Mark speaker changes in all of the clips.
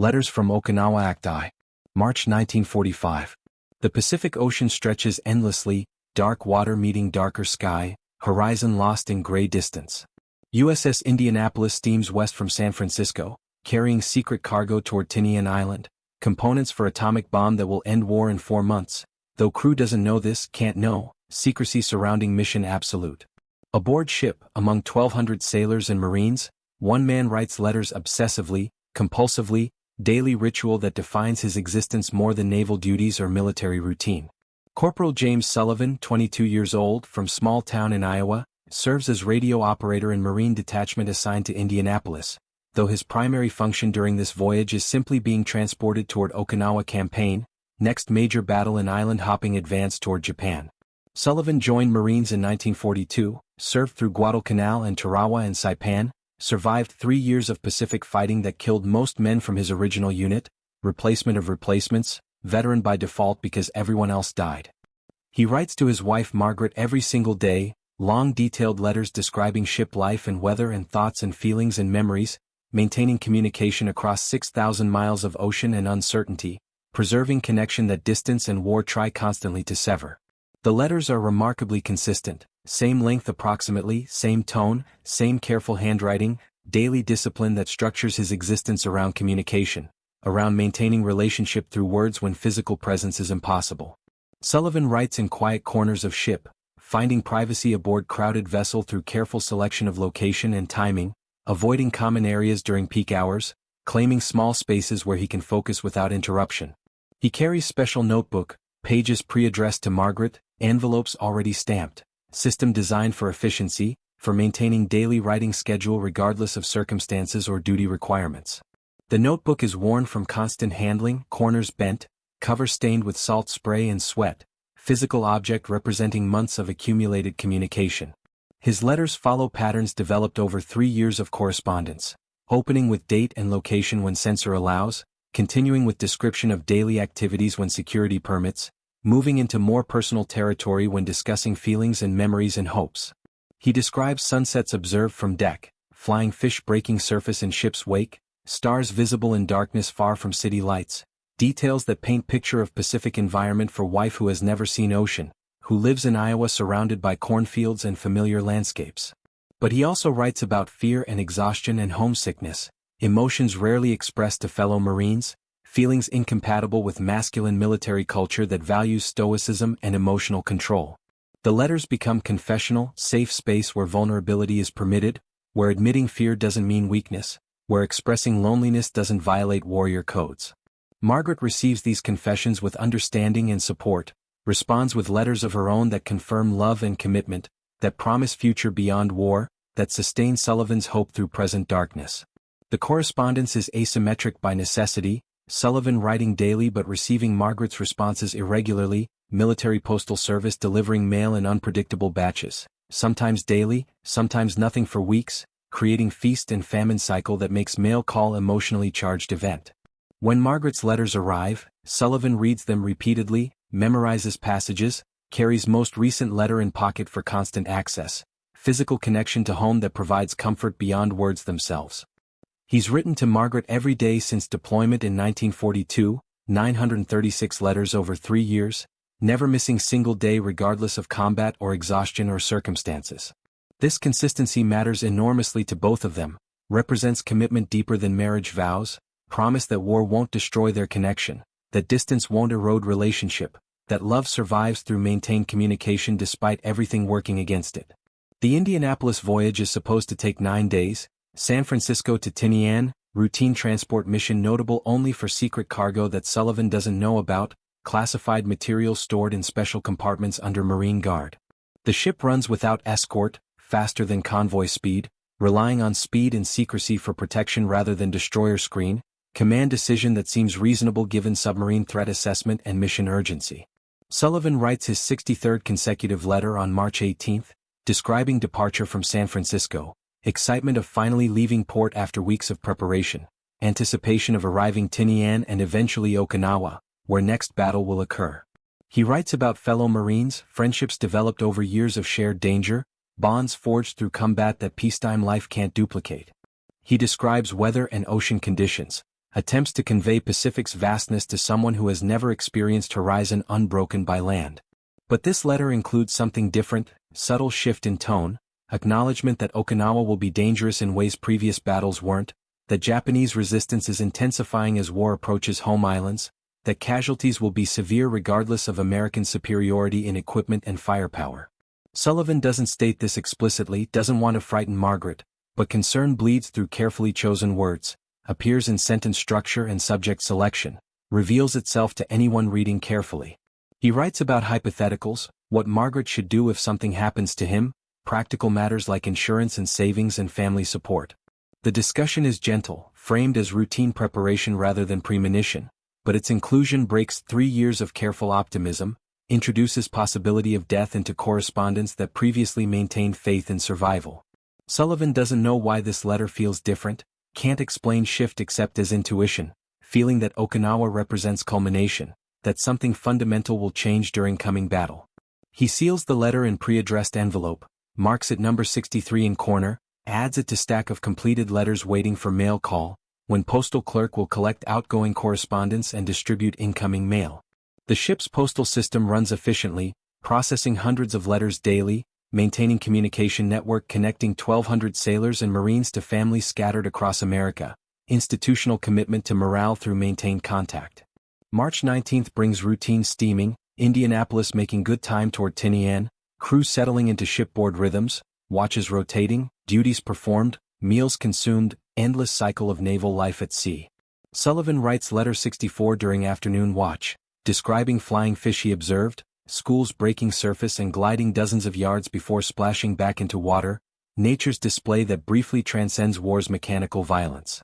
Speaker 1: Letters from Okinawa Acti. March 1945. The Pacific Ocean stretches endlessly, dark water meeting darker sky, horizon lost in gray distance. USS Indianapolis steams west from San Francisco, carrying secret cargo toward Tinian Island, components for atomic bomb that will end war in 4 months. Though crew doesn't know this, can't know, secrecy surrounding mission absolute. Aboard ship, among 1,200 sailors and Marines, one man writes letters obsessively, compulsively, daily ritual that defines his existence more than naval duties or military routine. Corporal James Sullivan, 22 years old, from small town in Iowa, serves as radio operator in Marine detachment assigned to Indianapolis, though his primary function during this voyage is simply being transported toward Okinawa campaign, next major battle in island-hopping advance toward Japan. Sullivan joined Marines in 1942, served through Guadalcanal and Tarawa and Saipan, survived 3 years of Pacific fighting that killed most men from his original unit, replacement of replacements, veteran by default because everyone else died. He writes to his wife Margaret every single day, long detailed letters describing ship life and weather and thoughts and feelings and memories, maintaining communication across 6,000 miles of ocean and uncertainty, preserving connection that distance and war try constantly to sever. The letters are remarkably consistent, same length approximately, same tone, same careful handwriting, daily discipline that structures his existence around communication, around maintaining relationship through words when physical presence is impossible. Sullivan writes in quiet corners of ship, finding privacy aboard crowded vessel through careful selection of location and timing, avoiding common areas during peak hours, claiming small spaces where he can focus without interruption. He carries special notebook, pages pre-addressed to Margaret, envelopes already stamped, system designed for efficiency, for maintaining daily writing schedule regardless of circumstances or duty requirements. The notebook is worn from constant handling, corners bent, cover stained with salt spray and sweat, physical object representing months of accumulated communication. His letters follow patterns developed over 3 years of correspondence, opening with date and location when censor allows, continuing with description of daily activities when security permits, moving into more personal territory when discussing feelings and memories and hopes. He describes sunsets observed from deck, flying fish breaking surface in ship's wake, stars visible in darkness far from city lights, details that paint picture of Pacific environment for wife who has never seen ocean, who lives in Iowa surrounded by cornfields and familiar landscapes. But he also writes about fear and exhaustion and homesickness, emotions rarely expressed to fellow Marines, feelings incompatible with masculine military culture that values stoicism and emotional control. The letters become confessional, safe space where vulnerability is permitted, where admitting fear doesn't mean weakness, where expressing loneliness doesn't violate warrior codes. Margaret receives these confessions with understanding and support, responds with letters of her own that confirm love and commitment, that promise future beyond war, that sustain Sullivan's hope through present darkness. The correspondence is asymmetric by necessity, Sullivan writing daily but receiving Margaret's responses irregularly, military postal service delivering mail in unpredictable batches, sometimes daily, sometimes nothing for weeks, creating feast and famine cycle that makes mail call emotionally charged event. When Margaret's letters arrive, Sullivan reads them repeatedly, memorizes passages, carries most recent letter in pocket for constant access, physical connection to home that provides comfort beyond words themselves. He's written to Margaret every day since deployment in 1942, 936 letters over 3 years, never missing single day regardless of combat or exhaustion or circumstances. This consistency matters enormously to both of them, represents commitment deeper than marriage vows, promise that war won't destroy their connection, that distance won't erode relationship, that love survives through maintained communication despite everything working against it. The Indianapolis voyage is supposed to take 9 days, San Francisco to Tinian, routine transport mission notable only for secret cargo that Sullivan doesn't know about, classified material stored in special compartments under Marine Guard. The ship runs without escort, faster than convoy speed, relying on speed and secrecy for protection rather than destroyer screen, command decision that seems reasonable given submarine threat assessment and mission urgency. Sullivan writes his 63rd consecutive letter on March 18, describing departure from San Francisco, excitement of finally leaving port after weeks of preparation, anticipation of arriving Tinian and eventually Okinawa, where next battle will occur. He writes about fellow Marines, friendships developed over years of shared danger, bonds forged through combat that peacetime life can't duplicate. He describes weather and ocean conditions, attempts to convey Pacific's vastness to someone who has never experienced horizon unbroken by land. But this letter includes something different, subtle shift in tone, acknowledgement that Okinawa will be dangerous in ways previous battles weren't, that Japanese resistance is intensifying as war approaches home islands, that casualties will be severe regardless of American superiority in equipment and firepower. Sullivan doesn't state this explicitly, doesn't want to frighten Margaret, but concern bleeds through carefully chosen words, appears in sentence structure and subject selection, reveals itself to anyone reading carefully. He writes about hypotheticals, what Margaret should do if something happens to him, practical matters like insurance and savings and family support. The discussion is gentle, framed as routine preparation rather than premonition, but its inclusion breaks 3 years of careful optimism, introduces possibility of death into correspondence that previously maintained faith in survival. Sullivan doesn't know why this letter feels different, can't explain shift except as intuition, feeling that Okinawa represents culmination, that something fundamental will change during coming battle. He seals the letter in pre-addressed envelope, marks it number 63 in corner, adds it to stack of completed letters waiting for mail call, when postal clerk will collect outgoing correspondence and distribute incoming mail. The ship's postal system runs efficiently, processing hundreds of letters daily, maintaining communication network connecting 1,200 sailors and Marines to families scattered across America, institutional commitment to morale through maintained contact. March 19 brings routine steaming, Indianapolis making good time toward Tinian, crew settling into shipboard rhythms, watches rotating, duties performed, meals consumed, endless cycle of naval life at sea. Sullivan writes letter 64 during afternoon watch, describing flying fish he observed, schools breaking surface and gliding dozens of yards before splashing back into water, nature's display that briefly transcends war's mechanical violence.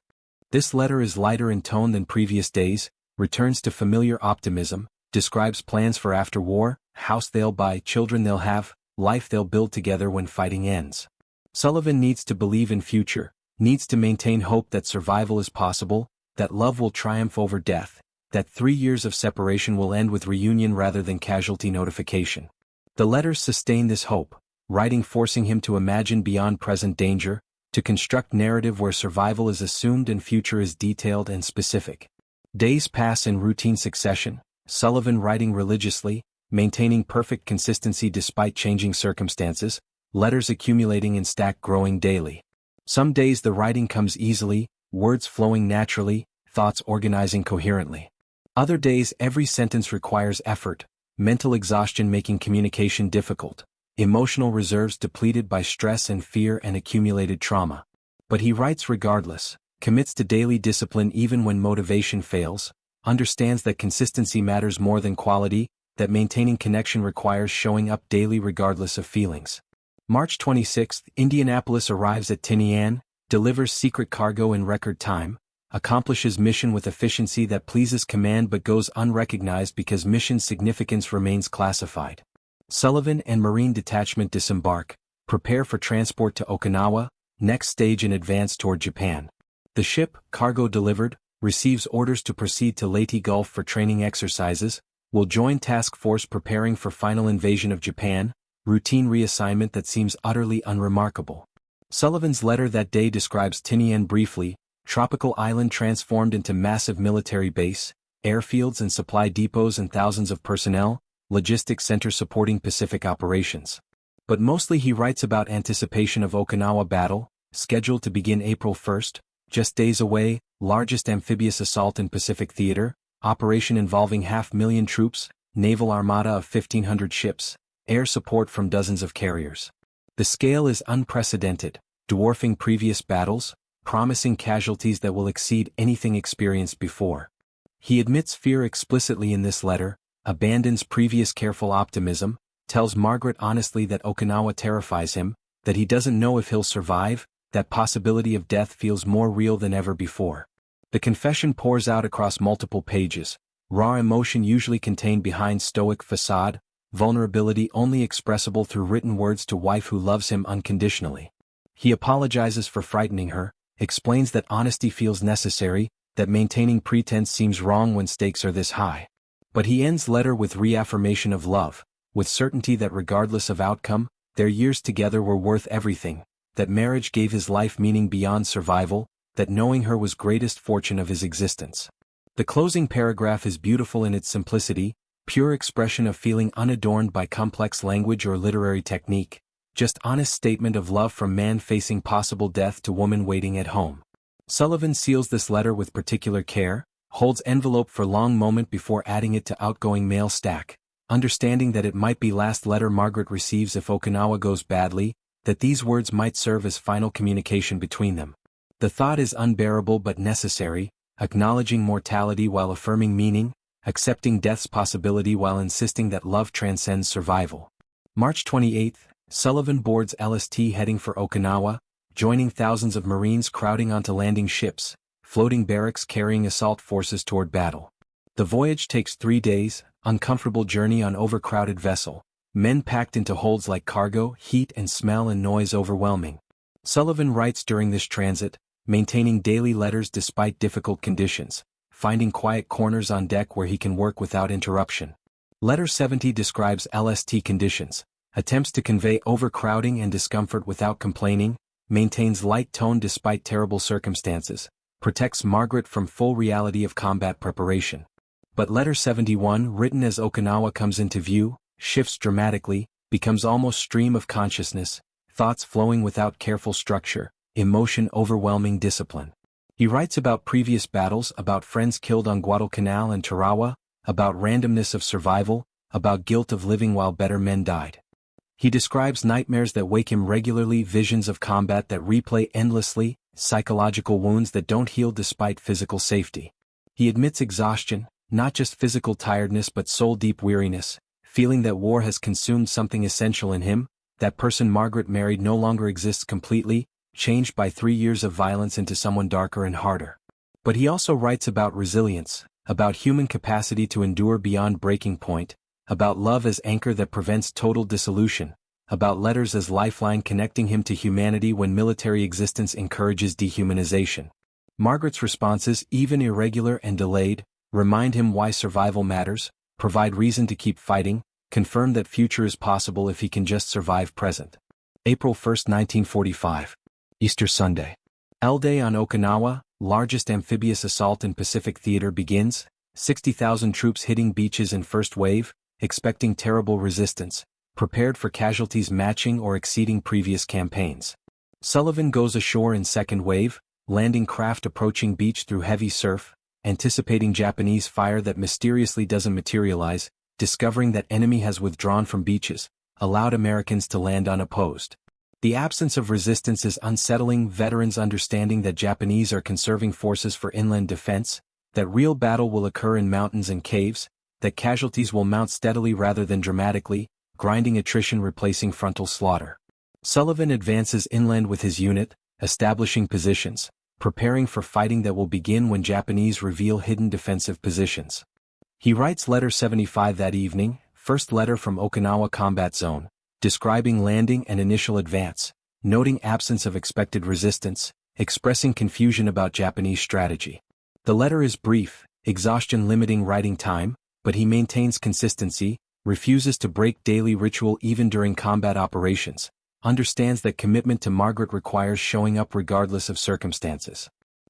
Speaker 1: This letter is lighter in tone than previous days, returns to familiar optimism, describes plans for after war, house they'll buy, children they'll have, life they'll build together when fighting ends. Sullivan needs to believe in future, needs to maintain hope that survival is possible, that love will triumph over death, that 3 years of separation will end with reunion rather than casualty notification. The letters sustain this hope, writing forcing him to imagine beyond present danger, to construct narrative where survival is assumed and future is detailed and specific. Days pass in routine succession, Sullivan writing religiously, maintaining perfect consistency despite changing circumstances, letters accumulating in stack growing daily. Some days the writing comes easily, words flowing naturally, thoughts organizing coherently. Other days every sentence requires effort, mental exhaustion making communication difficult, emotional reserves depleted by stress and fear and accumulated trauma. But he writes regardless, commits to daily discipline even when motivation fails, understands that consistency matters more than quality, that maintaining connection requires showing up daily regardless of feelings. March 26, Indianapolis arrives at Tinian, delivers secret cargo in record time, accomplishes mission with efficiency that pleases command but goes unrecognized because mission significance remains classified. Sullivan and Marine Detachment disembark, prepare for transport to Okinawa, next stage in advance toward Japan. The ship, cargo delivered, receives orders to proceed to Leyte Gulf for training exercises, will join task force preparing for final invasion of Japan, routine reassignment that seems utterly unremarkable. Sullivan's letter that day describes Tinian briefly, tropical island transformed into massive military base, airfields and supply depots and thousands of personnel, logistics center supporting Pacific operations. But mostly he writes about anticipation of Okinawa battle, scheduled to begin April 1st, just days away, largest amphibious assault in Pacific theater, operation involving 500,000 troops, naval armada of 1,500 ships, air support from dozens of carriers. The scale is unprecedented, dwarfing previous battles, promising casualties that will exceed anything experienced before. He admits fear explicitly in this letter, abandons previous careful optimism, tells Margaret honestly that Okinawa terrifies him, that he doesn't know if he'll survive, that possibility of death feels more real than ever before. The confession pours out across multiple pages, raw emotion usually contained behind stoic facade, vulnerability only expressible through written words to wife who loves him unconditionally. He apologizes for frightening her, explains that honesty feels necessary, that maintaining pretense seems wrong when stakes are this high. But he ends letter with reaffirmation of love, with certainty that regardless of outcome, their years together were worth everything, that marriage gave his life meaning beyond survival, that knowing her was greatest fortune of his existence. The closing paragraph is beautiful in its simplicity, pure expression of feeling unadorned by complex language or literary technique, just honest statement of love from man facing possible death to woman waiting at home. Sullivan seals this letter with particular care, holds envelope for long moment before adding it to outgoing mail stack, understanding that it might be last letter Margaret receives if Okinawa goes badly, that these words might serve as final communication between them. The thought is unbearable but necessary, acknowledging mortality while affirming meaning, accepting death's possibility while insisting that love transcends survival. March 28, Sullivan boards LST heading for Okinawa, joining thousands of Marines crowding onto landing ships, floating barracks carrying assault forces toward battle. The voyage takes 3 days, uncomfortable journey on overcrowded vessel, men packed into holds like cargo, heat and smell and noise overwhelming. Sullivan writes during this transit, maintaining daily letters despite difficult conditions, finding quiet corners on deck where he can work without interruption. Letter 70 describes LST conditions, attempts to convey overcrowding and discomfort without complaining, maintains light tone despite terrible circumstances, protects Margaret from full reality of combat preparation. But letter 71, written as Okinawa comes into view, shifts dramatically, becomes almost stream of consciousness, thoughts flowing without careful structure, emotion overwhelming discipline. He writes about previous battles, about friends killed on Guadalcanal and Tarawa, about randomness of survival, about guilt of living while better men died. He describes nightmares that wake him regularly, visions of combat that replay endlessly, psychological wounds that don't heal despite physical safety. He admits exhaustion, not just physical tiredness but soul-deep weariness, feeling that war has consumed something essential in him, that person Margaret married no longer exists completely, changed by 3 years of violence into someone darker and harder. But he also writes about resilience, about human capacity to endure beyond breaking point, about love as anchor that prevents total dissolution, about letters as lifeline connecting him to humanity when military existence encourages dehumanization. Margaret's responses, even irregular and delayed, remind him why survival matters, provide reason to keep fighting, confirm that future is possible if he can just survive present. April 1, 1945. Easter Sunday. L-Day on Okinawa, largest amphibious assault in Pacific Theater begins, 60,000 troops hitting beaches in first wave, expecting terrible resistance, prepared for casualties matching or exceeding previous campaigns. Sullivan goes ashore in second wave, landing craft approaching beach through heavy surf, anticipating Japanese fire that mysteriously doesn't materialize, discovering that enemy has withdrawn from beaches, allowed Americans to land unopposed. The absence of resistance is unsettling, veterans understanding that Japanese are conserving forces for inland defense, that real battle will occur in mountains and caves, that casualties will mount steadily rather than dramatically, grinding attrition replacing frontal slaughter. Sullivan advances inland with his unit, establishing positions, preparing for fighting that will begin when Japanese reveal hidden defensive positions. He writes letter 75 that evening, first letter from Okinawa combat zone, describing landing and initial advance, noting absence of expected resistance, expressing confusion about Japanese strategy. The letter is brief, exhaustion limiting writing time, but he maintains consistency, refuses to break daily ritual even during combat operations, understands that commitment to Margaret requires showing up regardless of circumstances.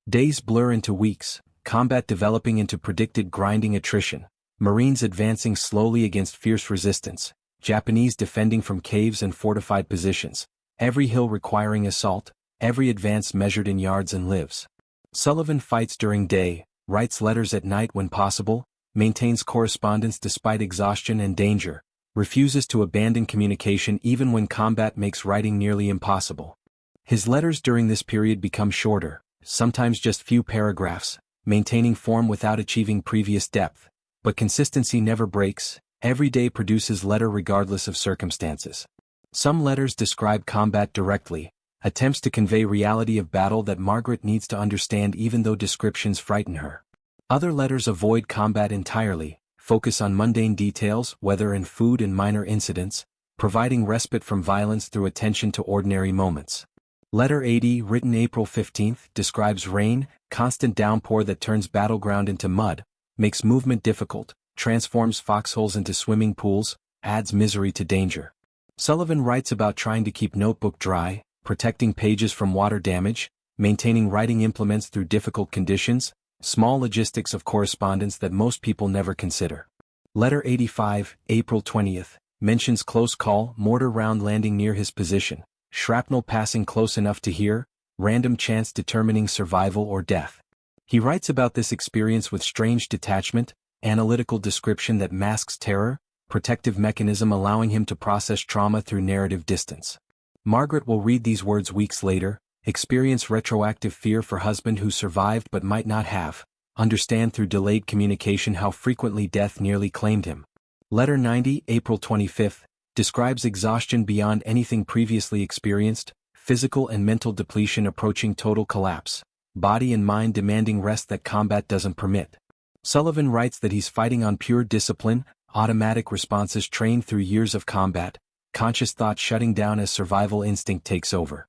Speaker 1: Days blur into weeks, combat developing into predicted grinding attrition, Marines advancing slowly against fierce resistance, Japanese defending from caves and fortified positions, every hill requiring assault, every advance measured in yards and lives. Sullivan fights during day, writes letters at night when possible, maintains correspondence despite exhaustion and danger, refuses to abandon communication even when combat makes writing nearly impossible. His letters during this period become shorter, sometimes just few paragraphs, maintaining form without achieving previous depth, but consistency never breaks, every day produces letter regardless of circumstances. Some letters describe combat directly, attempts to convey reality of battle that Margaret needs to understand even though descriptions frighten her. Other letters avoid combat entirely, focus on mundane details, weather and food and minor incidents, providing respite from violence through attention to ordinary moments. Letter 80, written April 15, describes rain, constant downpour that turns battleground into mud, makes movement difficult, transforms foxholes into swimming pools, adds misery to danger. Sullivan writes about trying to keep notebook dry, protecting pages from water damage, maintaining writing implements through difficult conditions, small logistics of correspondence that most people never consider. Letter 85, April 20th, mentions close call, mortar round landing near his position, shrapnel passing close enough to hear, random chance determining survival or death. He writes about this experience with strange detachment, analytical description that masks terror, protective mechanism allowing him to process trauma through narrative distance. Margaret will read these words weeks later, experience retroactive fear for husband who survived but might not have, understand through delayed communication how frequently death nearly claimed him. Letter 90, April 25th, describes exhaustion beyond anything previously experienced, physical and mental depletion approaching total collapse, body and mind demanding rest that combat doesn't permit. Sullivan writes that he's fighting on pure discipline, automatic responses trained through years of combat, conscious thought shutting down as survival instinct takes over.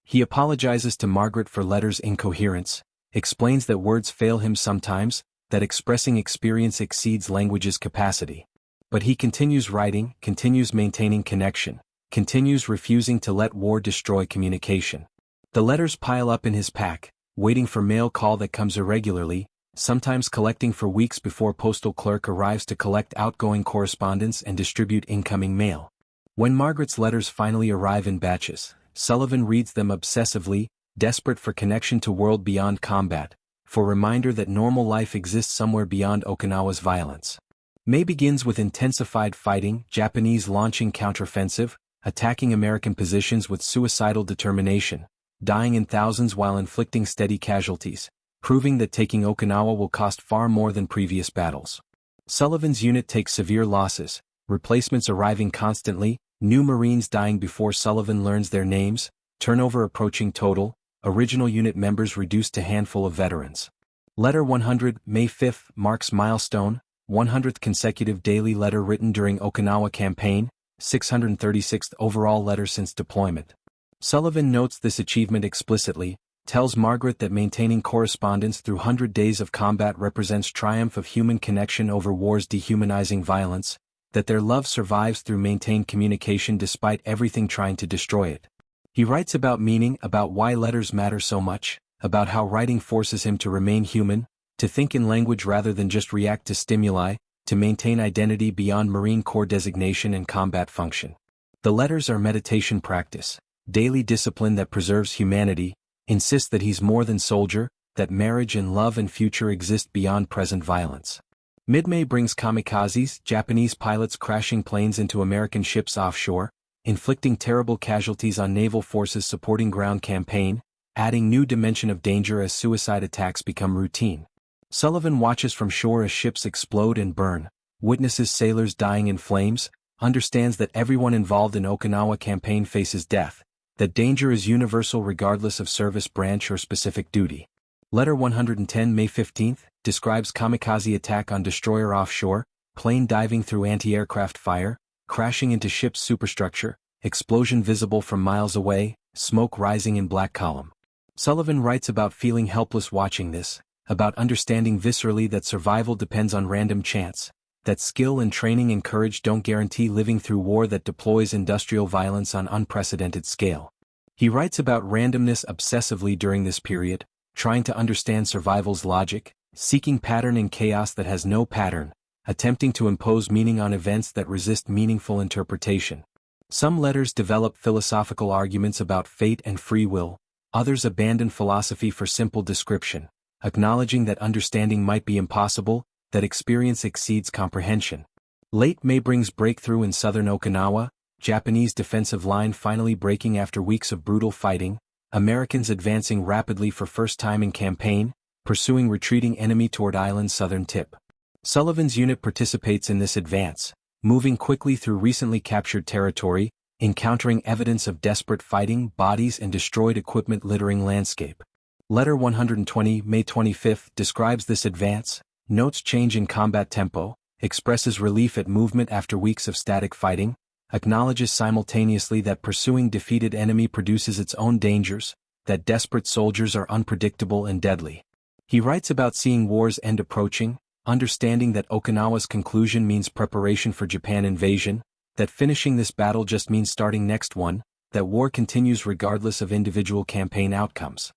Speaker 1: He apologizes to Margaret for letters' incoherence, explains that words fail him sometimes, that expressing experience exceeds language's capacity. But he continues writing, continues maintaining connection, continues refusing to let war destroy communication. The letters pile up in his pack, waiting for mail call that comes irregularly, sometimes collecting for weeks before postal clerk arrives to collect outgoing correspondence and distribute incoming mail. When Margaret's letters finally arrive in batches, Sullivan reads them obsessively, desperate for connection to world beyond combat, for reminder that normal life exists somewhere beyond Okinawa's violence. May begins with intensified fighting, Japanese launching counteroffensive, attacking American positions with suicidal determination, dying in thousands while inflicting steady casualties, proving that taking Okinawa will cost far more than previous battles. Sullivan's unit takes severe losses, replacements arriving constantly, new Marines dying before Sullivan learns their names, turnover approaching total, original unit members reduced to handful of veterans. Letter 100, May 5th, marks milestone, 100th consecutive daily letter written during Okinawa campaign, 636th overall letter since deployment. Sullivan notes this achievement explicitly, tells Margaret that maintaining correspondence through 100 days of combat represents triumph of human connection over war's dehumanizing violence, that their love survives through maintained communication despite everything trying to destroy it. He writes about meaning, about why letters matter so much, about how writing forces him to remain human, to think in language rather than just react to stimuli, to maintain identity beyond Marine Corps designation and combat function. The letters are meditation practice, daily discipline that preserves humanity, insists that he's more than soldier, that marriage and love and future exist beyond present violence. Mid-May brings kamikazes, Japanese pilots crashing planes into American ships offshore, inflicting terrible casualties on naval forces supporting ground campaign, adding new dimension of danger as suicide attacks become routine. Sullivan watches from shore as ships explode and burn, witnesses sailors dying in flames, understands that everyone involved in Okinawa campaign faces death, that danger is universal regardless of service branch or specific duty. Letter 110, May 15th, describes kamikaze attack on destroyer offshore, plane diving through anti-aircraft fire, crashing into ship's superstructure, explosion visible from miles away, smoke rising in black column. Sullivan writes about feeling helpless watching this, about understanding viscerally that survival depends on random chance, that skill and training and courage don't guarantee living through war that deploys industrial violence on unprecedented scale. He writes about randomness obsessively during this period, trying to understand survival's logic, seeking pattern in chaos that has no pattern, attempting to impose meaning on events that resist meaningful interpretation. Some letters develop philosophical arguments about fate and free will, others abandon philosophy for simple description, acknowledging that understanding might be impossible, that experience exceeds comprehension. Late May brings breakthrough in southern Okinawa, Japanese defensive line finally breaking after weeks of brutal fighting, Americans advancing rapidly for first time in campaign, pursuing retreating enemy toward island's southern tip. Sullivan's unit participates in this advance, moving quickly through recently captured territory, encountering evidence of desperate fighting, bodies and destroyed equipment littering landscape. Letter 120, May 25th, describes this advance, notes change in combat tempo, expresses relief at movement after weeks of static fighting, acknowledges simultaneously that pursuing defeated enemy produces its own dangers, that desperate soldiers are unpredictable and deadly. He writes about seeing war's end approaching, understanding that Okinawa's conclusion means preparation for Japan invasion, that finishing this battle just means starting next one, that war continues regardless of individual campaign outcomes.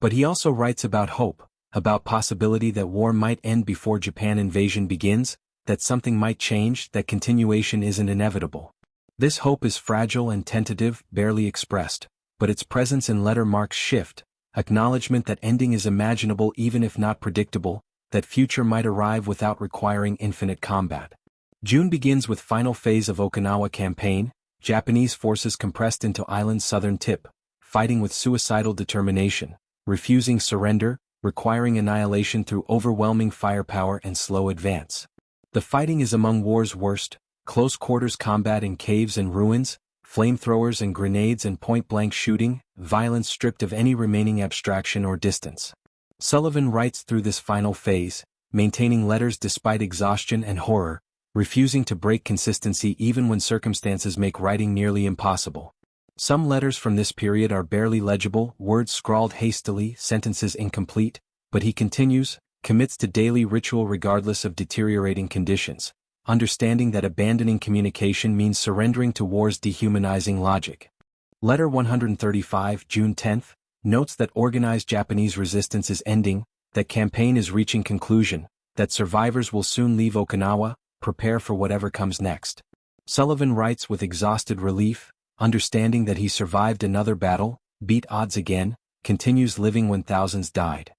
Speaker 1: But he also writes about hope, about possibility that war might end before Japan invasion begins, that something might change, that continuation isn't inevitable. This hope is fragile and tentative, barely expressed, but its presence in letter marks shift, acknowledgement that ending is imaginable even if not predictable, that future might arrive without requiring infinite combat. June begins with final phase of Okinawa campaign, Japanese forces compressed into island's southern tip, fighting with suicidal determination, refusing surrender, requiring annihilation through overwhelming firepower and slow advance. The fighting is among war's worst, close-quarters combat in caves and ruins, flamethrowers and grenades and point-blank shooting, violence stripped of any remaining abstraction or distance. Sullivan writes through this final phase, maintaining letters despite exhaustion and horror, refusing to break consistency even when circumstances make writing nearly impossible. Some letters from this period are barely legible, words scrawled hastily, sentences incomplete, but he continues, commits to daily ritual regardless of deteriorating conditions, understanding that abandoning communication means surrendering to war's dehumanizing logic. Letter 135, June 10, notes that organized Japanese resistance is ending, that campaign is reaching conclusion, that survivors will soon leave Okinawa, prepare for whatever comes next. Sullivan writes with exhausted relief, understanding that he survived another battle, beat odds again, continues living when thousands died.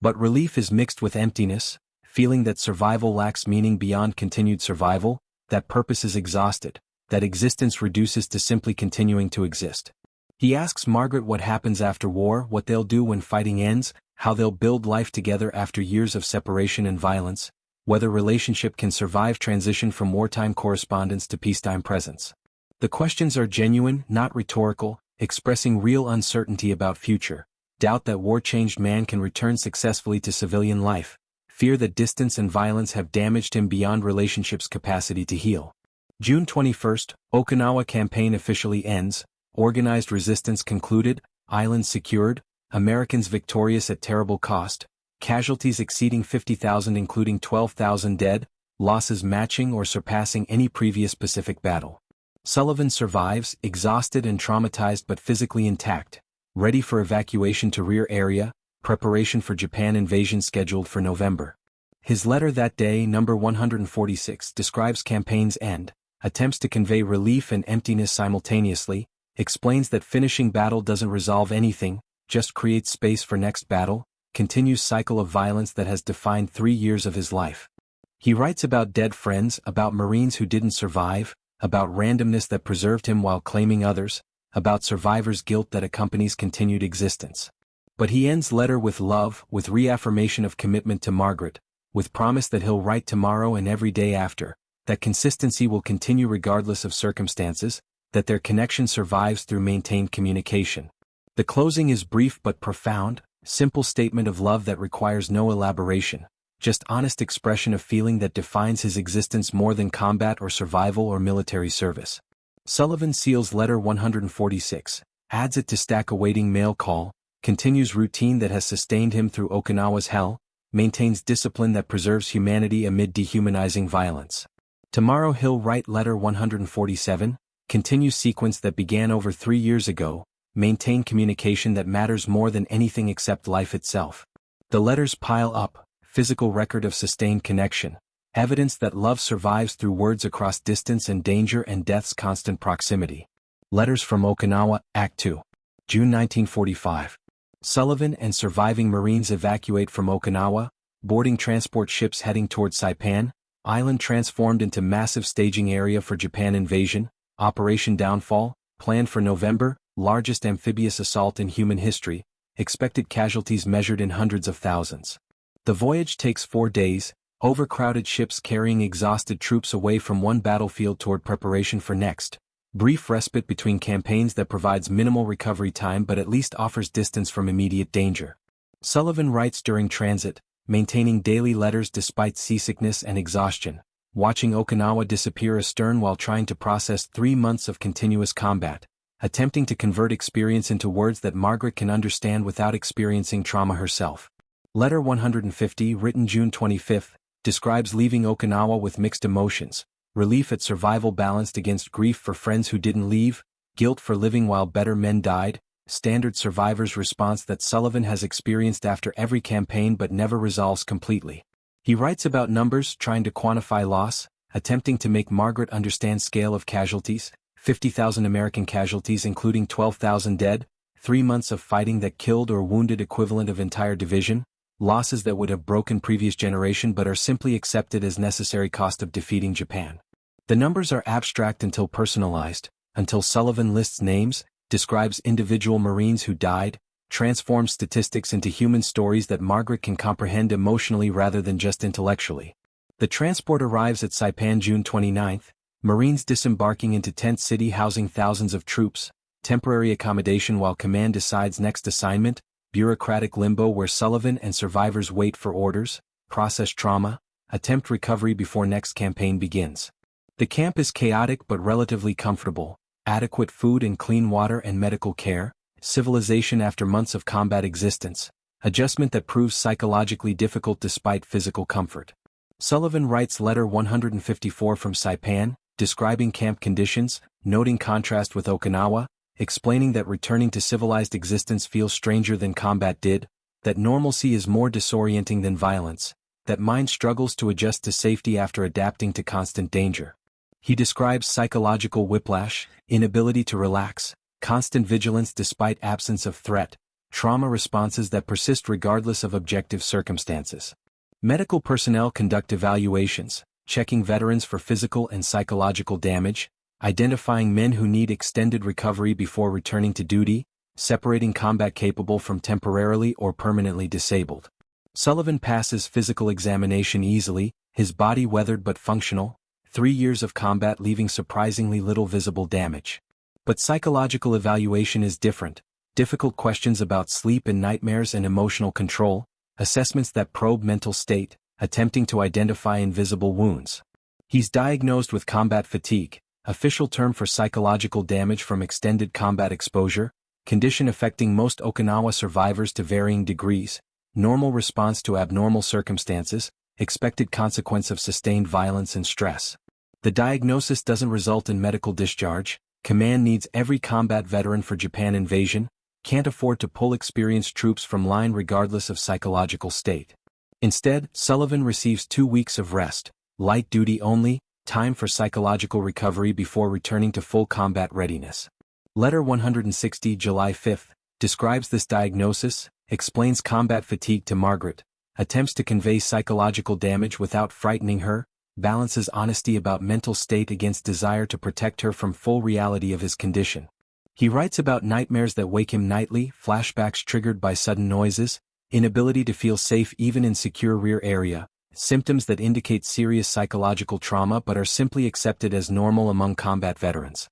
Speaker 1: But relief is mixed with emptiness, feeling that survival lacks meaning beyond continued survival, that purpose is exhausted, that existence reduces to simply continuing to exist. He asks Margaret what happens after war, what they'll do when fighting ends, how they'll build life together after years of separation and violence, whether relationship can survive transition from wartime correspondence to peacetime presence. The questions are genuine, not rhetorical, expressing real uncertainty about future, doubt that war-changed man can return successfully to civilian life, fear that distance and violence have damaged him beyond relationships' capacity to heal. June 21, Okinawa campaign officially ends, organized resistance concluded, island secured, Americans victorious at terrible cost, casualties exceeding 50,000 including 12,000 dead, losses matching or surpassing any previous Pacific battle. Sullivan survives, exhausted and traumatized but physically intact, ready for evacuation to rear area, preparation for Japan invasion scheduled for November. His letter that day, number 146, describes campaign's end, attempts to convey relief and emptiness simultaneously, explains that finishing battle doesn't resolve anything, just creates space for next battle, continues cycle of violence that has defined 3 years of his life. He writes about dead friends, about Marines who didn't survive, about randomness that preserved him while claiming others, about survivors' guilt that accompanies continued existence. But he ends letter with love, with reaffirmation of commitment to Margaret, with promise that he'll write tomorrow and every day after, that consistency will continue regardless of circumstances, that their connection survives through maintained communication. The closing is brief but profound, simple statement of love that requires no elaboration, just honest expression of feeling that defines his existence more than combat or survival or military service. Sullivan seals letter 146, adds it to stack awaiting mail call, continues routine that has sustained him through Okinawa's hell, maintains discipline that preserves humanity amid dehumanizing violence. Tomorrow he'll write letter 147, continue sequence that began over 3 years ago, maintain communication that matters more than anything except life itself. The letters pile up, physical record of sustained connection, evidence that love survives through words across distance and danger and death's constant proximity. Letters from Okinawa, Act 2. June 1945. Sullivan and surviving Marines evacuate from Okinawa, boarding transport ships heading toward Saipan, island transformed into massive staging area for Japan invasion, Operation Downfall, planned for November, largest amphibious assault in human history, expected casualties measured in hundreds of thousands. The voyage takes 4 days, overcrowded ships carrying exhausted troops away from one battlefield toward preparation for next. Brief respite between campaigns that provides minimal recovery time but at least offers distance from immediate danger. Sullivan writes during transit, maintaining daily letters despite seasickness and exhaustion, watching Okinawa disappear astern while trying to process 3 months of continuous combat, attempting to convert experience into words that Margaret can understand without experiencing trauma herself. Letter 150, written June 25, describes leaving Okinawa with mixed emotions, relief at survival balanced against grief for friends who didn't leave, guilt for living while better men died, standard survivor's response that Sullivan has experienced after every campaign but never resolves completely. He writes about numbers, trying to quantify loss, attempting to make Margaret understand scale of casualties, 50,000 American casualties including 12,000 dead, 3 months of fighting that killed or wounded equivalent of entire division, losses that would have broken previous generation but are simply accepted as necessary cost of defeating Japan. The numbers are abstract until personalized, until Sullivan lists names, describes individual Marines who died, transforms statistics into human stories that Margaret can comprehend emotionally rather than just intellectually. The transport arrives at Saipan June 29, Marines disembarking into Tent City housing thousands of troops, temporary accommodation while command decides next assignment, bureaucratic limbo where Sullivan and survivors wait for orders, process trauma, attempt recovery before next campaign begins. The camp is chaotic but relatively comfortable, adequate food and clean water and medical care, civilization after months of combat existence, adjustment that proves psychologically difficult despite physical comfort. Sullivan writes letter 154 from Saipan, describing camp conditions, noting contrast with Okinawa, explaining that returning to civilized existence feels stranger than combat did, that normalcy is more disorienting than violence, that mind struggles to adjust to safety after adapting to constant danger. He describes psychological whiplash, inability to relax, constant vigilance despite absence of threat, trauma responses that persist regardless of objective circumstances. Medical personnel conduct evaluations, checking veterans for physical and psychological damage, identifying men who need extended recovery before returning to duty, separating combat capable from temporarily or permanently disabled. Sullivan passes physical examination easily, his body weathered but functional, 3 years of combat leaving surprisingly little visible damage. But psychological evaluation is different, difficult questions about sleep and nightmares and emotional control, assessments that probe mental state, attempting to identify invisible wounds. He's diagnosed with combat fatigue, official term for psychological damage from extended combat exposure, condition affecting most Okinawa survivors to varying degrees, normal response to abnormal circumstances, expected consequence of sustained violence and stress. The diagnosis doesn't result in medical discharge, command needs every combat veteran for Japan invasion, can't afford to pull experienced troops from line regardless of psychological state. Instead, Sullivan receives 2 weeks of rest, light duty only, time for psychological recovery before returning to full combat readiness. Letter 160 July 5 describes this diagnosis, explains combat fatigue to Margaret, attempts to convey psychological damage without frightening her, balances honesty about mental state against desire to protect her from full reality of his condition. He writes about nightmares that wake him nightly, flashbacks triggered by sudden noises, inability to feel safe even in secure rear area, symptoms that indicate serious psychological trauma but are simply accepted as normal among combat veterans.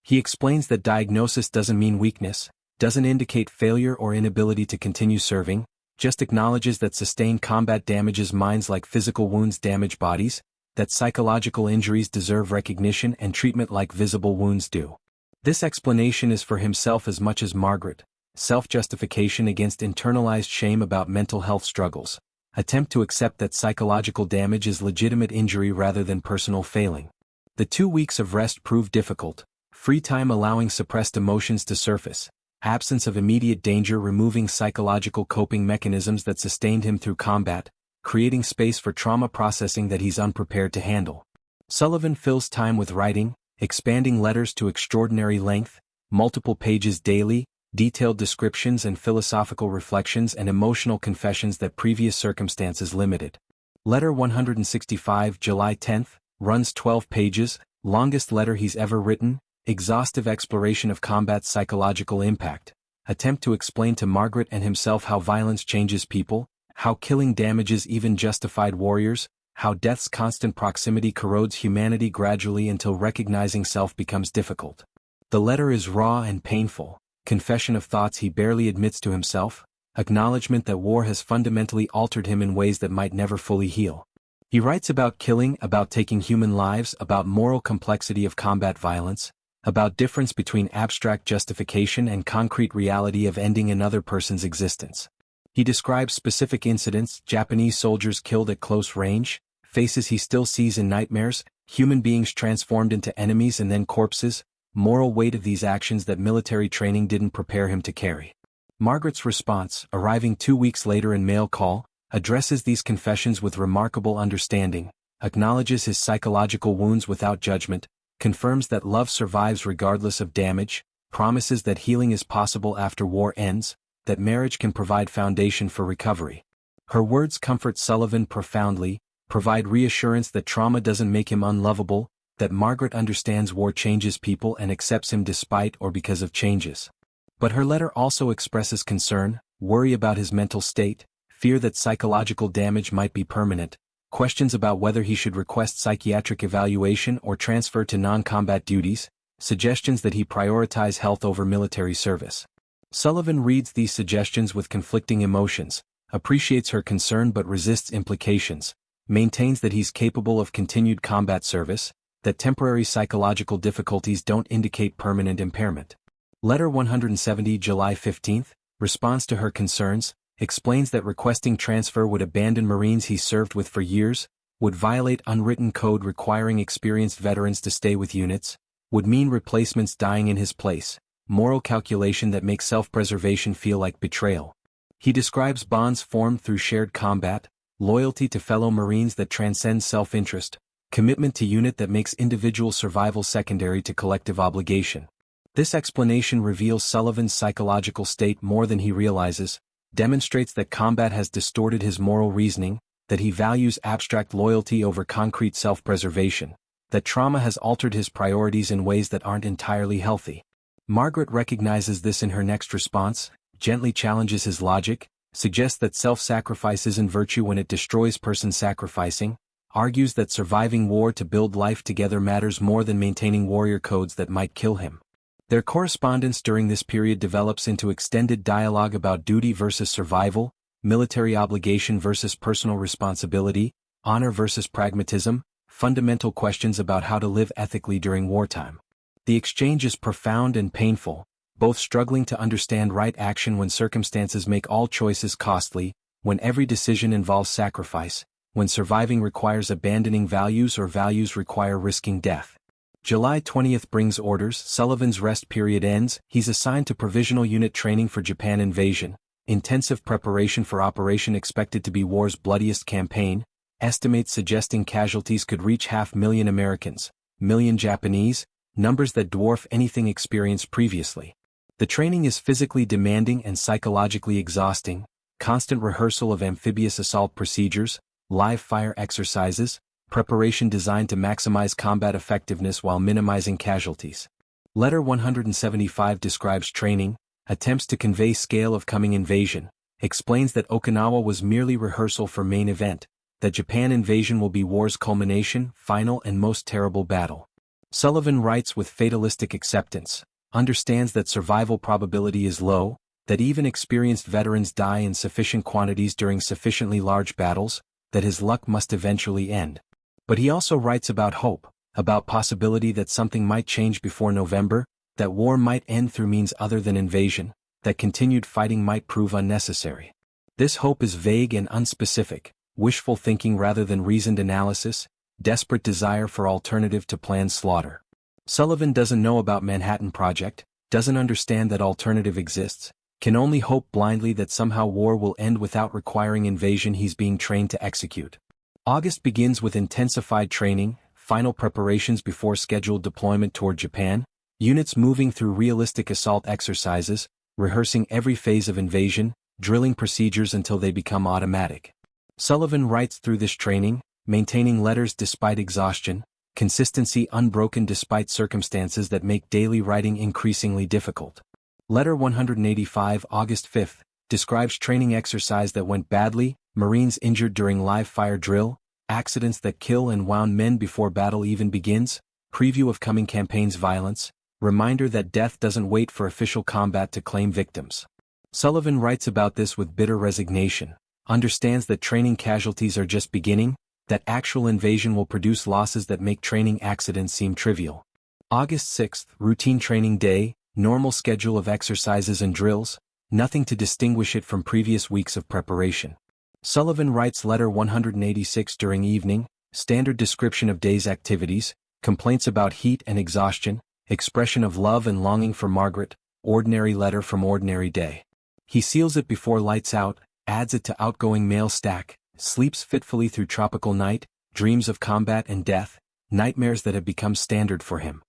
Speaker 1: He explains that diagnosis doesn't mean weakness, doesn't indicate failure or inability to continue serving, just acknowledges that sustained combat damages minds like physical wounds damage bodies, that psychological injuries deserve recognition and treatment like visible wounds do. This explanation is for himself as much as Margaret, self-justification against internalized shame about mental health struggles, attempt to accept that psychological damage is legitimate injury rather than personal failing. The 2 weeks of rest prove difficult, free time allowing suppressed emotions to surface, absence of immediate danger removing psychological coping mechanisms that sustained him through combat, creating space for trauma processing that he's unprepared to handle. Sullivan fills time with writing, expanding letters to extraordinary length, multiple pages daily, detailed descriptions and philosophical reflections and emotional confessions that previous circumstances limited. Letter 165 July 10 runs 12 pages, longest letter he's ever written, exhaustive exploration of combat's psychological impact, attempt to explain to Margaret and himself how violence changes people, how killing damages even justified warriors, how death's constant proximity corrodes humanity gradually until recognizing self becomes difficult. The letter is raw and painful, confession of thoughts he barely admits to himself, acknowledgement that war has fundamentally altered him in ways that might never fully heal. He writes about killing, about taking human lives, about moral complexity of combat violence, about difference between abstract justification and concrete reality of ending another person's existence. He describes specific incidents, Japanese soldiers killed at close range, faces he still sees in nightmares, human beings transformed into enemies and then corpses, moral weight of these actions that military training didn't prepare him to carry. Margaret's response, arriving 2 weeks later in mail call, addresses these confessions with remarkable understanding, acknowledges his psychological wounds without judgment, confirms that love survives regardless of damage, promises that healing is possible after war ends, that marriage can provide foundation for recovery. Her words comfort Sullivan profoundly, provide reassurance that trauma doesn't make him unlovable, that Margaret understands war changes people and accepts him despite or because of changes. But her letter also expresses concern, worry about his mental state, fear that psychological damage might be permanent, questions about whether he should request psychiatric evaluation or transfer to non-combat duties, suggestions that he prioritize health over military service. Sullivan reads these suggestions with conflicting emotions, appreciates her concern but resists implications, maintains that he's capable of continued combat service, that temporary psychological difficulties don't indicate permanent impairment. Letter 170, July 15, responds to her concerns, explains that requesting transfer would abandon Marines he served with for years, would violate unwritten code requiring experienced veterans to stay with units, would mean replacements dying in his place, moral calculation that makes self-preservation feel like betrayal. He describes bonds formed through shared combat, loyalty to fellow Marines that transcends self-interest, commitment to unit that makes individual survival secondary to collective obligation. This explanation reveals Sullivan's psychological state more than he realizes, demonstrates that combat has distorted his moral reasoning, that he values abstract loyalty over concrete self-preservation, that trauma has altered his priorities in ways that aren't entirely healthy. Margaret recognizes this in her next response, gently challenges his logic, suggests that self-sacrifice isn't virtue when it destroys person sacrificing, argues that surviving war to build life together matters more than maintaining warrior codes that might kill him. Their correspondence during this period develops into extended dialogue about duty versus survival, military obligation versus personal responsibility, honor versus pragmatism, fundamental questions about how to live ethically during wartime. The exchange is profound and painful, both struggling to understand right action when circumstances make all choices costly, when every decision involves sacrifice, when surviving requires abandoning values or values require risking death. July 20 brings orders, Sullivan's rest period ends, he's assigned to provisional unit training for Japan invasion, intensive preparation for operation expected to be war's bloodiest campaign, estimates suggesting casualties could reach 500,000 Americans, million Japanese, numbers that dwarf anything experienced previously. The training is physically demanding and psychologically exhausting, constant rehearsal of amphibious assault procedures, live fire exercises, preparation designed to maximize combat effectiveness while minimizing casualties. Letter 175 describes training, attempts to convey scale of coming invasion, explains that Okinawa was merely rehearsal for main event, that Japan invasion will be war's culmination, final and most terrible battle. Sullivan writes with fatalistic acceptance, understands that survival probability is low, that even experienced veterans die in sufficient quantities during sufficiently large battles, that his luck must eventually end. But he also writes about hope, about possibility that something might change before November, that war might end through means other than invasion, that continued fighting might prove unnecessary. This hope is vague and unspecific, wishful thinking rather than reasoned analysis, desperate desire for alternative to planned slaughter. Sullivan doesn't know about Manhattan Project, doesn't understand that alternative exists, can only hope blindly that somehow war will end without requiring invasion he's being trained to execute. August begins with intensified training, final preparations before scheduled deployment toward Japan, units moving through realistic assault exercises, rehearsing every phase of invasion, drilling procedures until they become automatic. Sullivan writes through this training, maintaining letters despite exhaustion, consistency unbroken despite circumstances that make daily writing increasingly difficult. Letter 185, August 5, describes training exercise that went badly, Marines injured during live fire drill, accidents that kill and wound men before battle even begins, preview of coming campaign's violence, reminder that death doesn't wait for official combat to claim victims. Sullivan writes about this with bitter resignation, understands that training casualties are just beginning, that actual invasion will produce losses that make training accidents seem trivial. August 6, routine training day, normal schedule of exercises and drills, nothing to distinguish it from previous weeks of preparation. Sullivan writes letter 186 during evening, standard description of day's activities, complaints about heat and exhaustion, expression of love and longing for Margaret, ordinary letter from ordinary day. He seals it before lights out, adds it to outgoing mail stack, sleeps fitfully through tropical night, dreams of combat and death, nightmares that have become standard for him.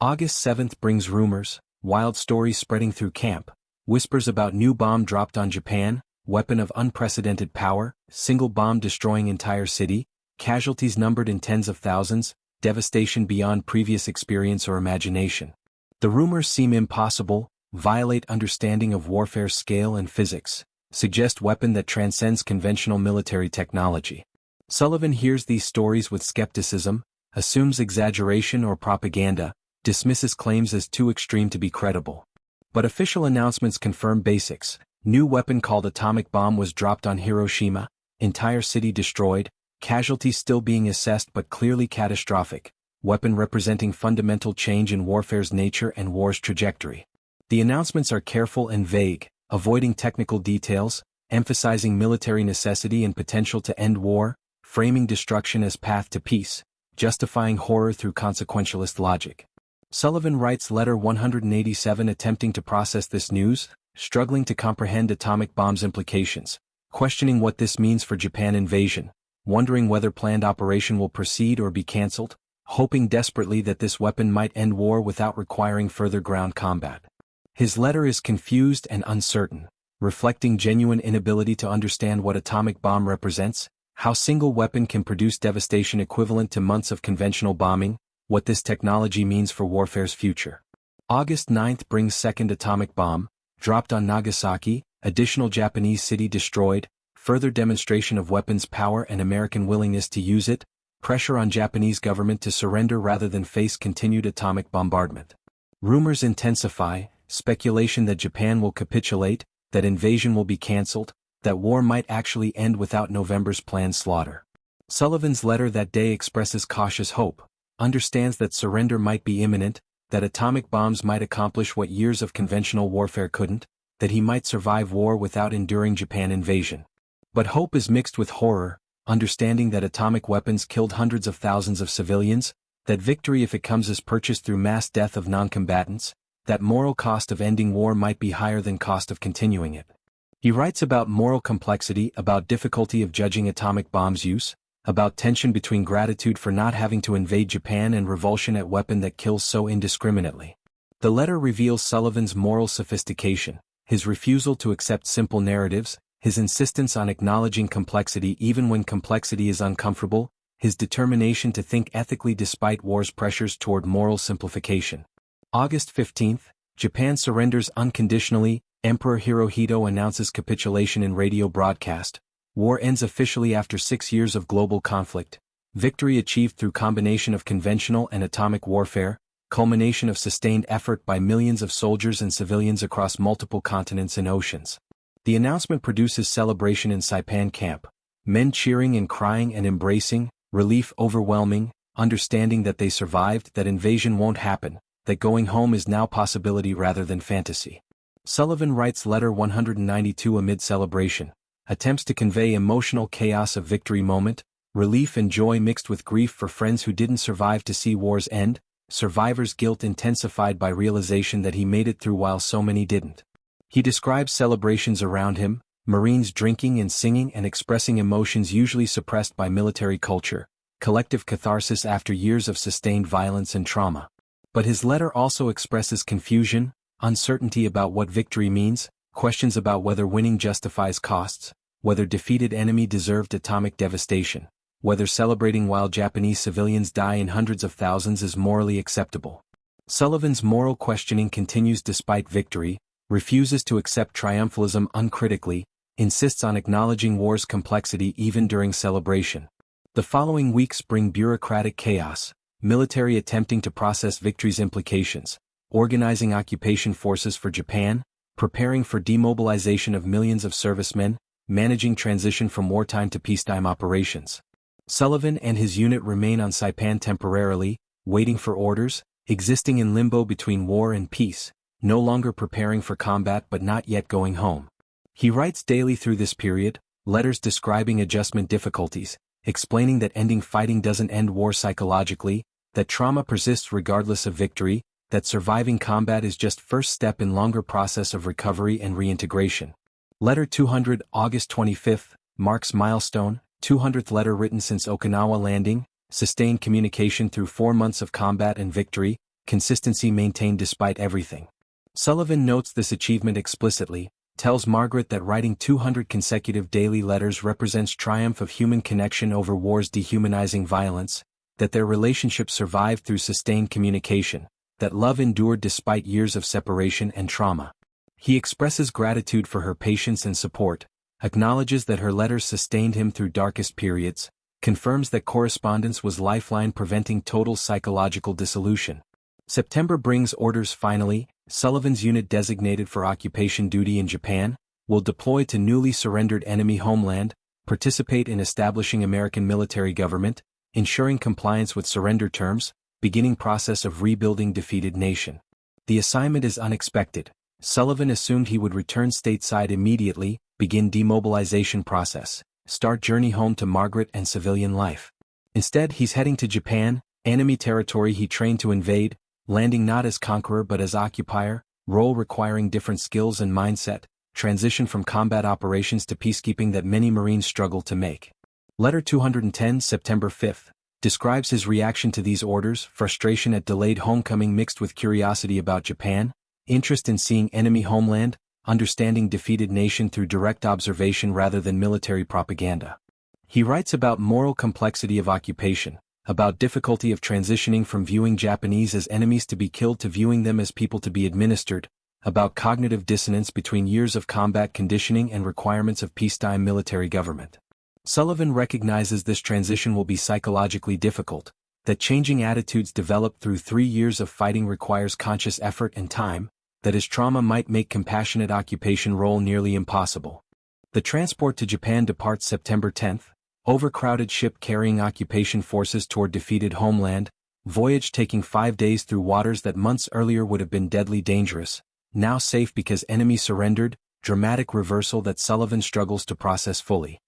Speaker 1: August 7th brings rumors, wild stories spreading through camp, whispers about new bomb dropped on Japan, weapon of unprecedented power, single bomb destroying entire city, casualties numbered in tens of thousands, devastation beyond previous experience or imagination. The rumors seem impossible, violate understanding of warfare's scale and physics, suggest weapon that transcends conventional military technology. Sullivan hears these stories with skepticism, assumes exaggeration or propaganda, dismisses claims as too extreme to be credible. But official announcements confirm basics. New weapon called atomic bomb was dropped on Hiroshima, entire city destroyed, casualties still being assessed but clearly catastrophic, weapon representing fundamental change in warfare's nature and war's trajectory. The announcements are careful and vague, avoiding technical details, emphasizing military necessity and potential to end war, framing destruction as path to peace, justifying horror through consequentialist logic. Sullivan writes letter 187 attempting to process this news, struggling to comprehend atomic bomb's implications, questioning what this means for Japan invasion, wondering whether planned operation will proceed or be cancelled, hoping desperately that this weapon might end war without requiring further ground combat. His letter is confused and uncertain, reflecting genuine inability to understand what atomic bomb represents, how single weapon can produce devastation equivalent to months of conventional bombing, what this technology means for warfare's future. August 9th brings second atomic bomb, dropped on Nagasaki, additional Japanese city destroyed, further demonstration of weapons power and American willingness to use it, pressure on Japanese government to surrender rather than face continued atomic bombardment. Rumors intensify, speculation that Japan will capitulate, that invasion will be cancelled, that war might actually end without November's planned slaughter. Sullivan's letter that day expresses cautious hope, understands that surrender might be imminent, that atomic bombs might accomplish what years of conventional warfare couldn't, that he might survive war without enduring Japan invasion. But hope is mixed with horror, understanding that atomic weapons killed hundreds of thousands of civilians, that victory if it comes is purchased through mass death of non-combatants, that moral cost of ending war might be higher than cost of continuing it. He writes about moral complexity, about difficulty of judging atomic bombs' use, about tension between gratitude for not having to invade Japan and revulsion at weapon that kills so indiscriminately. The letter reveals Sullivan's moral sophistication, his refusal to accept simple narratives, his insistence on acknowledging complexity even when complexity is uncomfortable, his determination to think ethically despite war's pressures toward moral simplification. August 15th, Japan surrenders unconditionally, Emperor Hirohito announces capitulation in radio broadcast, war ends officially after 6 years of global conflict, victory achieved through combination of conventional and atomic warfare, culmination of sustained effort by millions of soldiers and civilians across multiple continents and oceans. The announcement produces celebration in Saipan camp, men cheering and crying and embracing, relief overwhelming, understanding that they survived, that invasion won't happen, that going home is now possibility rather than fantasy. Sullivan writes letter 192 amid celebration, attempts to convey emotional chaos of victory moment, relief and joy mixed with grief for friends who didn't survive to see war's end, survivor's guilt intensified by realization that he made it through while so many didn't. He describes celebrations around him, Marines drinking and singing and expressing emotions usually suppressed by military culture, collective catharsis after years of sustained violence and trauma. But his letter also expresses confusion, uncertainty about what victory means, questions about whether winning justifies costs, whether defeated enemy deserved atomic devastation, whether celebrating while Japanese civilians die in hundreds of thousands is morally acceptable. Sullivan's moral questioning continues despite victory, refuses to accept triumphalism uncritically, insists on acknowledging war's complexity even during celebration. The following weeks bring bureaucratic chaos, military attempting to process victory's implications, organizing occupation forces for Japan, preparing for demobilization of millions of servicemen, managing transition from wartime to peacetime operations. Sullivan and his unit remain on Saipan temporarily, waiting for orders, existing in limbo between war and peace, no longer preparing for combat but not yet going home. He writes daily through this period, letters describing adjustment difficulties, explaining that ending fighting doesn't end war psychologically, that trauma persists regardless of victory, that surviving combat is just first step in longer process of recovery and reintegration. Letter 200, August 25, marks milestone, 200th letter written since Okinawa landing, sustained communication through 4 months of combat and victory, consistency maintained despite everything. Sullivan notes this achievement explicitly, tells Margaret that writing 200 consecutive daily letters represents triumph of human connection over war's dehumanizing violence, that their relationship survived through sustained communication, that love endured despite years of separation and trauma. He expresses gratitude for her patience and support, acknowledges that her letters sustained him through darkest periods, confirms that correspondence was lifeline preventing total psychological dissolution. September brings orders finally. Sullivan's unit designated for occupation duty in Japan will deploy to newly surrendered enemy homeland, participate in establishing American military government, ensuring compliance with surrender terms, beginning process of rebuilding defeated nation. The assignment is unexpected. Sullivan assumed he would return stateside immediately, begin demobilization process, start journey home to Margaret and civilian life. Instead, he's heading to Japan, enemy territory he trained to invade, landing not as conqueror but as occupier, role requiring different skills and mindset, transition from combat operations to peacekeeping that many Marines struggle to make. Letter 210, September 5, describes his reaction to these orders, frustration at delayed homecoming mixed with curiosity about Japan, interest in seeing enemy homeland, understanding defeated nation through direct observation rather than military propaganda. He writes about moral complexity of occupation, about difficulty of transitioning from viewing Japanese as enemies to be killed to viewing them as people to be administered, about cognitive dissonance between years of combat conditioning and requirements of peacetime military government. Sullivan recognizes this transition will be psychologically difficult, that changing attitudes developed through 3 years of fighting requires conscious effort and time, that his trauma might make compassionate occupation role nearly impossible. The transport to Japan departs September 10, overcrowded ship carrying occupation forces toward defeated homeland, voyage taking 5 days through waters that months earlier would have been deadly dangerous, now safe because enemy surrendered, dramatic reversal that Sullivan struggles to process fully.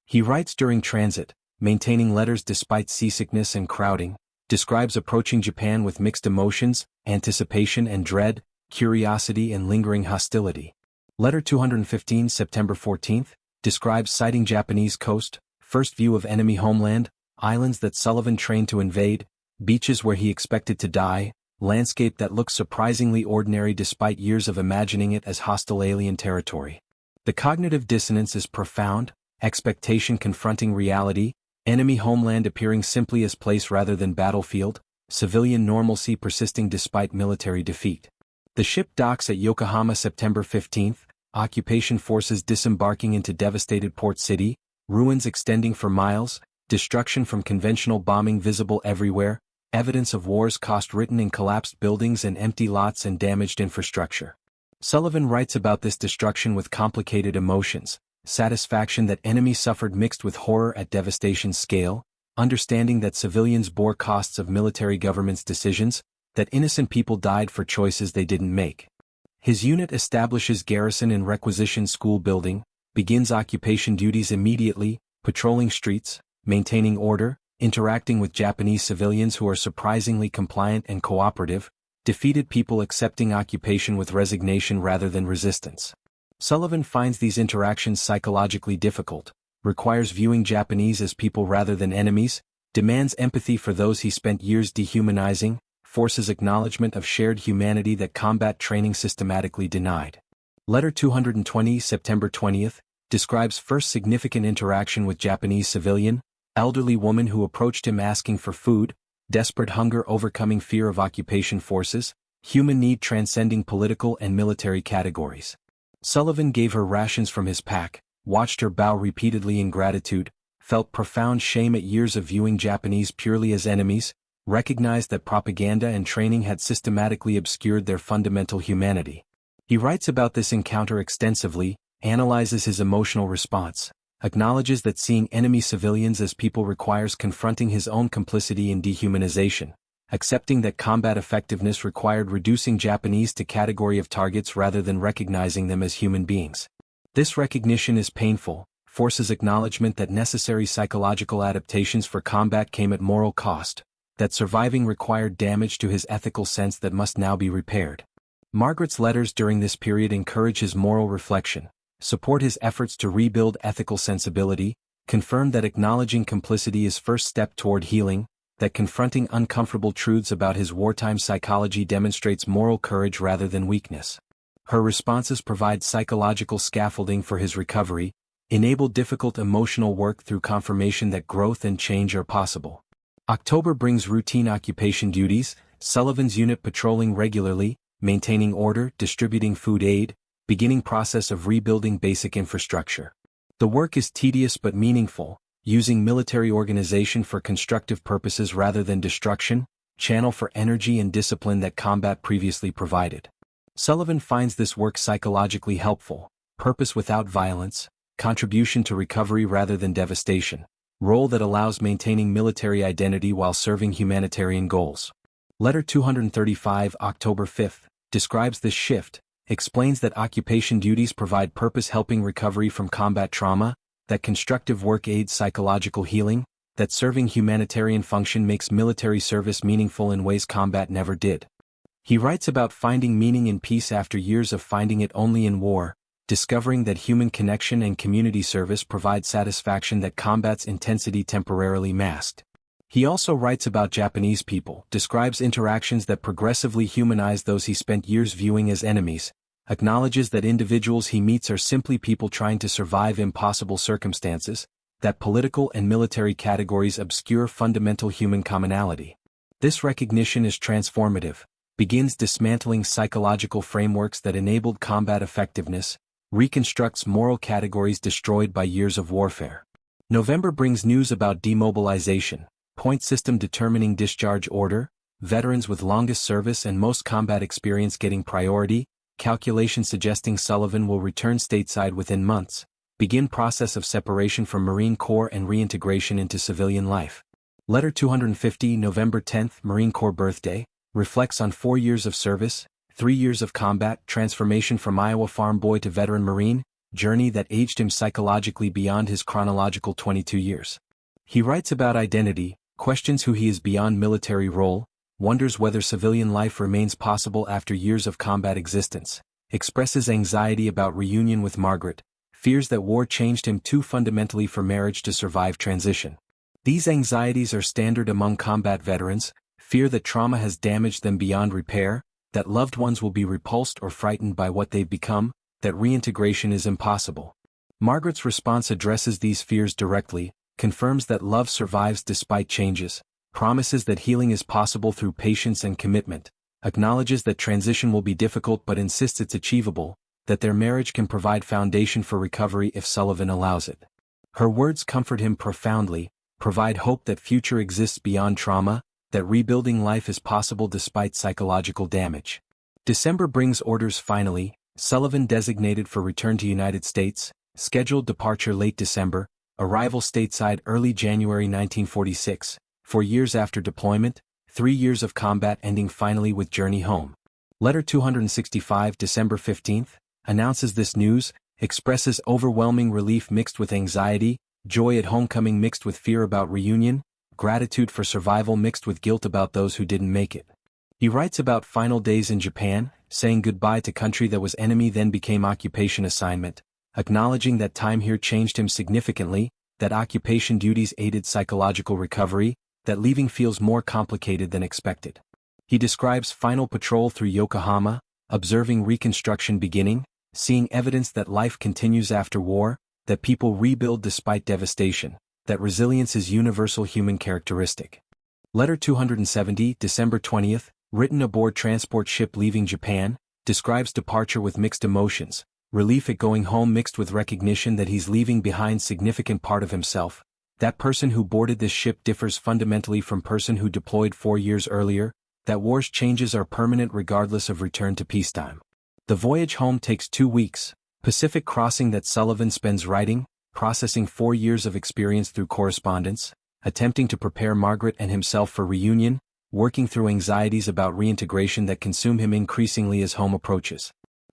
Speaker 1: He writes during transit, maintaining letters despite seasickness and crowding, describes approaching Japan with mixed emotions, anticipation and dread, curiosity and lingering hostility. Letter 215, September 14, describes sighting Japanese coast, first view of enemy homeland, islands that Sullivan trained to invade, beaches where he expected to die, landscape that looks surprisingly ordinary despite years of imagining it as hostile alien territory. The cognitive dissonance is profound, expectation confronting reality, enemy homeland appearing simply as place rather than battlefield, civilian normalcy persisting despite military defeat. The ship docks at Yokohama September 15, occupation forces disembarking into devastated port city, ruins extending for miles, destruction from conventional bombing visible everywhere, evidence of war's cost written in collapsed buildings and empty lots and damaged infrastructure. Sullivan writes about this destruction with complicated emotions, satisfaction that enemy suffered mixed with horror at devastation scale, understanding that civilians bore costs of military government's decisions, that innocent people died for choices they didn't make. His unit establishes garrison and requisition school building, begins occupation duties immediately, patrolling streets, maintaining order, interacting with Japanese civilians who are surprisingly compliant and cooperative, defeated people accepting occupation with resignation rather than resistance. Sullivan finds these interactions psychologically difficult, requires viewing Japanese as people rather than enemies, demands empathy for those he spent years dehumanizing, forces acknowledgement of shared humanity that combat training systematically denied. Letter 220, September 20, describes first significant interaction with Japanese civilian, elderly woman who approached him asking for food, desperate hunger overcoming fear of occupation forces, human need transcending political and military categories. Sullivan gave her rations from his pack, watched her bow repeatedly in gratitude, felt profound shame at years of viewing Japanese purely as enemies, recognized that propaganda and training had systematically obscured their fundamental humanity. He writes about this encounter extensively, analyzes his emotional response, acknowledges that seeing enemy civilians as people requires confronting his own complicity in dehumanization, accepting that combat effectiveness required reducing Japanese to category of targets rather than recognizing them as human beings. This recognition is painful, forces acknowledgement that necessary psychological adaptations for combat came at moral cost, that surviving required damage to his ethical sense that must now be repaired. Margaret's letters during this period encourage his moral reflection, support his efforts to rebuild ethical sensibility, confirm that acknowledging complicity is first step toward healing, that confronting uncomfortable truths about his wartime psychology demonstrates moral courage rather than weakness. Her responses provide psychological scaffolding for his recovery, enable difficult emotional work through confirmation that growth and change are possible. October brings routine occupation duties, Sullivan's unit patrolling regularly, maintaining order, distributing food aid, beginning process of rebuilding basic infrastructure. The work is tedious but meaningful, using military organization for constructive purposes rather than destruction, channel for energy and discipline that combat previously provided. Sullivan finds this work psychologically helpful, purpose without violence, contribution to recovery rather than devastation, role that allows maintaining military identity while serving humanitarian goals. Letter 235, October 5, describes this shift, explains that occupation duties provide purpose helping recovery from combat trauma, that constructive work aids psychological healing, that serving humanitarian function makes military service meaningful in ways combat never did. He writes about finding meaning in peace after years of finding it only in war, discovering that human connection and community service provide satisfaction that combat's intensity temporarily masked. He also writes about Japanese people, describes interactions that progressively humanize those he spent years viewing as enemies, acknowledges that individuals he meets are simply people trying to survive impossible circumstances, that political and military categories obscure fundamental human commonality. This recognition is transformative, begins dismantling psychological frameworks that enabled combat effectiveness, reconstructs moral categories destroyed by years of warfare. November brings news about demobilization, point system determining discharge order, veterans with longest service and most combat experience getting priority, calculation suggesting Sullivan will return stateside within months, begin process of separation from Marine Corps and reintegration into civilian life. Letter 250, November 10, Marine Corps birthday, reflects on 4 years of service, 3 years of combat, transformation from Iowa farm boy to veteran Marine, journey that aged him psychologically beyond his chronological 22 years. He writes about identity, questions who he is beyond military role, wonders whether civilian life remains possible after years of combat existence, expresses anxiety about reunion with Margaret, fears that war changed him too fundamentally for marriage to survive transition. These anxieties are standard among combat veterans, fear that trauma has damaged them beyond repair, that loved ones will be repulsed or frightened by what they've become, that reintegration is impossible. Margaret's response addresses these fears directly, confirms that love survives despite changes, promises that healing is possible through patience and commitment, acknowledges that transition will be difficult but insists it's achievable, that their marriage can provide foundation for recovery if Sullivan allows it. Her words comfort him profoundly, provide hope that future exists beyond trauma, that rebuilding life is possible despite psychological damage. December brings orders finally, Sullivan designated for return to United States, scheduled departure late December, arrival stateside early January 1946, 4 years after deployment, 3 years of combat ending finally with journey home. Letter 265, December 15, announces this news, expresses overwhelming relief mixed with anxiety, joy at homecoming mixed with fear about reunion, gratitude for survival mixed with guilt about those who didn't make it. He writes about final days in Japan, saying goodbye to country that was enemy then became occupation assignment, acknowledging that time here changed him significantly, that occupation duties aided psychological recovery, that leaving feels more complicated than expected. He describes final patrol through Yokohama, observing reconstruction beginning, seeing evidence that life continues after war, that people rebuild despite devastation, that resilience is universal human characteristic. Letter 270, December 20, written aboard transport ship leaving Japan, describes departure with mixed emotions, relief at going home mixed with recognition that he's leaving behind significant part of himself. That person who boarded this ship differs fundamentally from person who deployed 4 years earlier, that war's changes are permanent regardless of return to peacetime. The voyage home takes 2 weeks, Pacific crossing that Sullivan spends writing, processing 4 years of experience through correspondence, attempting to prepare Margaret and himself for reunion, working through anxieties about reintegration that consume him increasingly as home approaches.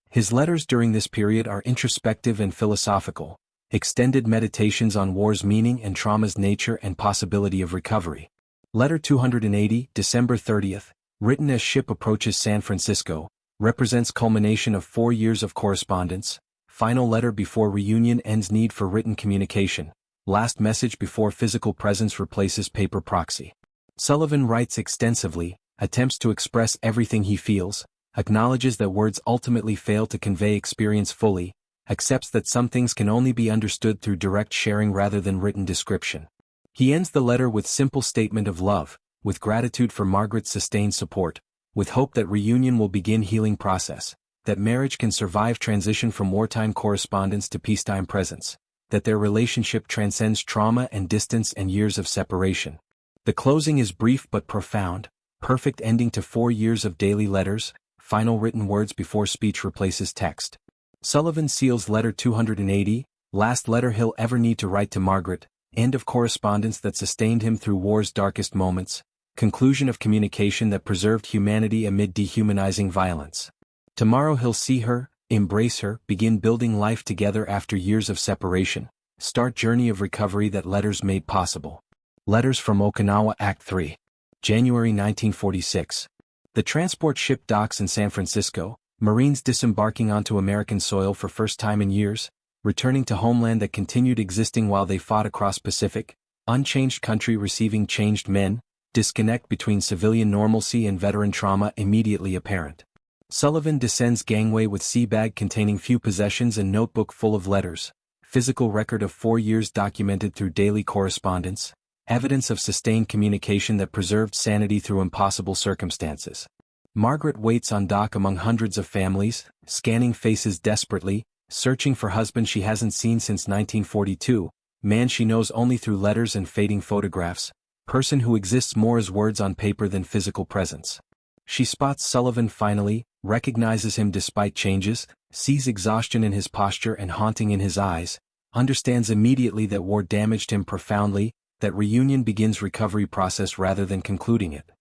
Speaker 1: His letters during this period are introspective and philosophical, extended meditations on war's meaning and trauma's nature and possibility of recovery. Letter 280, December 30th, written as ship approaches San Francisco, represents culmination of 4 years of correspondence, final letter before reunion ends need for written communication, last message before physical presence replaces paper proxy. Sullivan writes extensively, attempts to express everything he feels, acknowledges that words ultimately fail to convey experience fully, accepts that some things can only be understood through direct sharing rather than written description. He ends the letter with simple statement of love, with gratitude for Margaret's sustained support, with hope that reunion will begin healing process, that marriage can survive transition from wartime correspondence to peacetime presence, that their relationship transcends trauma and distance and years of separation. The closing is brief but profound, perfect ending to 4 years of daily letters, final written words before speech replaces text. Sullivan seals letter 280, last letter he'll ever need to write to Margaret, end of correspondence that sustained him through war's darkest moments, conclusion of communication that preserved humanity amid dehumanizing violence. Tomorrow he'll see her, embrace her, begin building life together after years of separation, start journey of recovery that letters made possible. Letters from Okinawa Act 3. January 1946. The transport ship docks in San Francisco, Marines disembarking onto American soil for first time in years, returning to homeland that continued existing while they fought across Pacific, unchanged country receiving changed men, disconnect between civilian normalcy and veteran trauma immediately apparent. Sullivan descends gangway with sea bag containing few possessions and notebook full of letters, physical record of 4 years documented through daily correspondence, evidence of sustained communication that preserved sanity through impossible circumstances. Margaret waits on dock among hundreds of families, scanning faces desperately, searching for husband she hasn't seen since 1942, man she knows only through letters and fading photographs, person who exists more as words on paper than physical presence. She spots Sullivan finally, recognizes him despite changes, sees exhaustion in his posture and haunting in his eyes, understands immediately that war damaged him profoundly, that reunion begins recovery process rather than concluding it.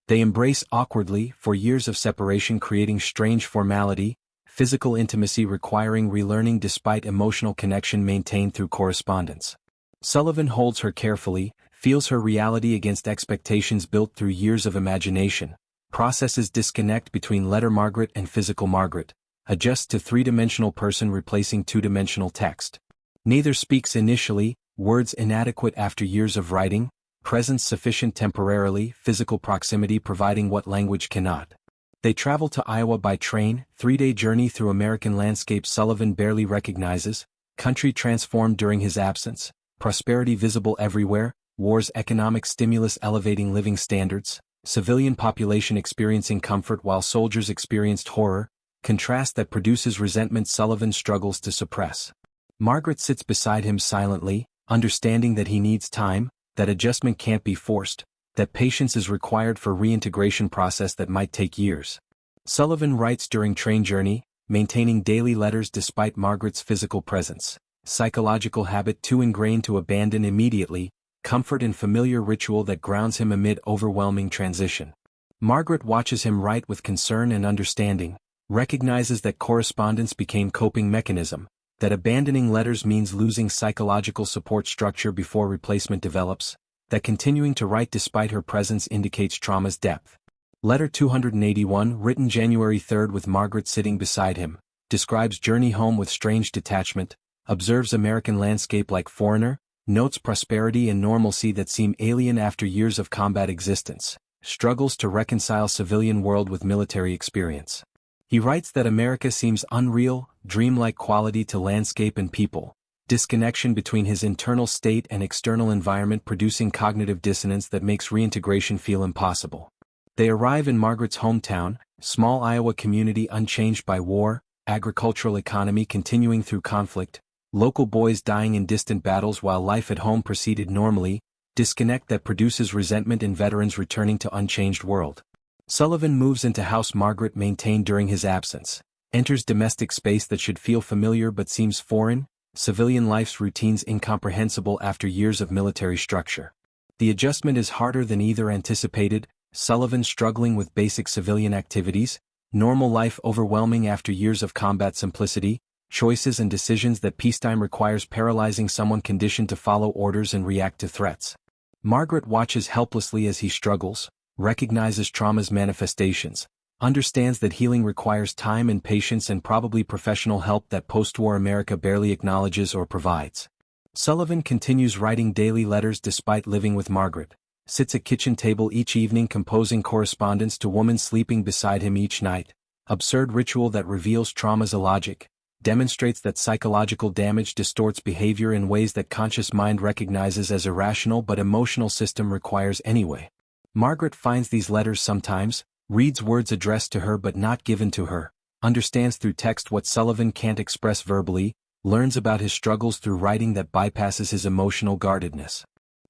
Speaker 1: They embrace awkwardly, for years of separation creating strange formality, physical intimacy requiring relearning despite emotional connection maintained through correspondence. Sullivan holds her carefully, feels her reality against expectations built through years of imagination, processes disconnect between letter Margaret and physical Margaret, adjusts to three-dimensional person replacing two-dimensional text. Neither speaks initially, words inadequate after years of writing, presence sufficient temporarily, physical proximity providing what language cannot. They travel to Iowa by train, 3-day journey through American landscape Sullivan barely recognizes, country transformed during his absence, prosperity visible everywhere, war's economic stimulus elevating living standards, civilian population experiencing comfort while soldiers experienced horror, contrast that produces resentment Sullivan struggles to suppress. Margaret sits beside him silently, understanding that he needs time, that adjustment can't be forced, that patience is required for reintegration process that might take years. Sullivan writes during train journey, maintaining daily letters despite Margaret's physical presence, psychological habit too ingrained to abandon immediately, comfort in familiar ritual that grounds him amid overwhelming transition. Margaret watches him write with concern and understanding, recognizes that correspondence became coping mechanism, that abandoning letters means losing psychological support structure before replacement develops, that continuing to write despite her presence indicates trauma's depth. Letter 281, written January 3 with Margaret sitting beside him, describes journey home with strange detachment, observes American landscape like foreigner, notes prosperity and normalcy that seem alien after years of combat existence, struggles to reconcile civilian world with military experience. He writes that America seems unreal, dreamlike quality to landscape and people, disconnection between his internal state and external environment producing cognitive dissonance that makes reintegration feel impossible. They arrive in Margaret's hometown, small Iowa community unchanged by war, agricultural economy continuing through conflict, local boys dying in distant battles while life at home proceeded normally, disconnect that produces resentment in veterans returning to unchanged world. Sullivan moves into house Margaret maintained during his absence, enters domestic space that should feel familiar but seems foreign, civilian life's routines incomprehensible after years of military structure. The adjustment is harder than either anticipated, Sullivan struggling with basic civilian activities, normal life overwhelming after years of combat simplicity, choices and decisions that peacetime requires paralyzing someone conditioned to follow orders and react to threats. Margaret watches helplessly as he struggles, recognizes trauma's manifestations, understands that healing requires time and patience and probably professional help that post-war America barely acknowledges or provides. Sullivan continues writing daily letters despite living with Margaret, sits at kitchen table each evening composing correspondence to women sleeping beside him each night, absurd ritual that reveals trauma's illogic, demonstrates that psychological damage distorts behavior in ways that conscious mind recognizes as irrational but emotional system requires anyway. Margaret finds these letters sometimes, reads words addressed to her but not given to her, understands through text what Sullivan can't express verbally, learns about his struggles through writing that bypasses his emotional guardedness.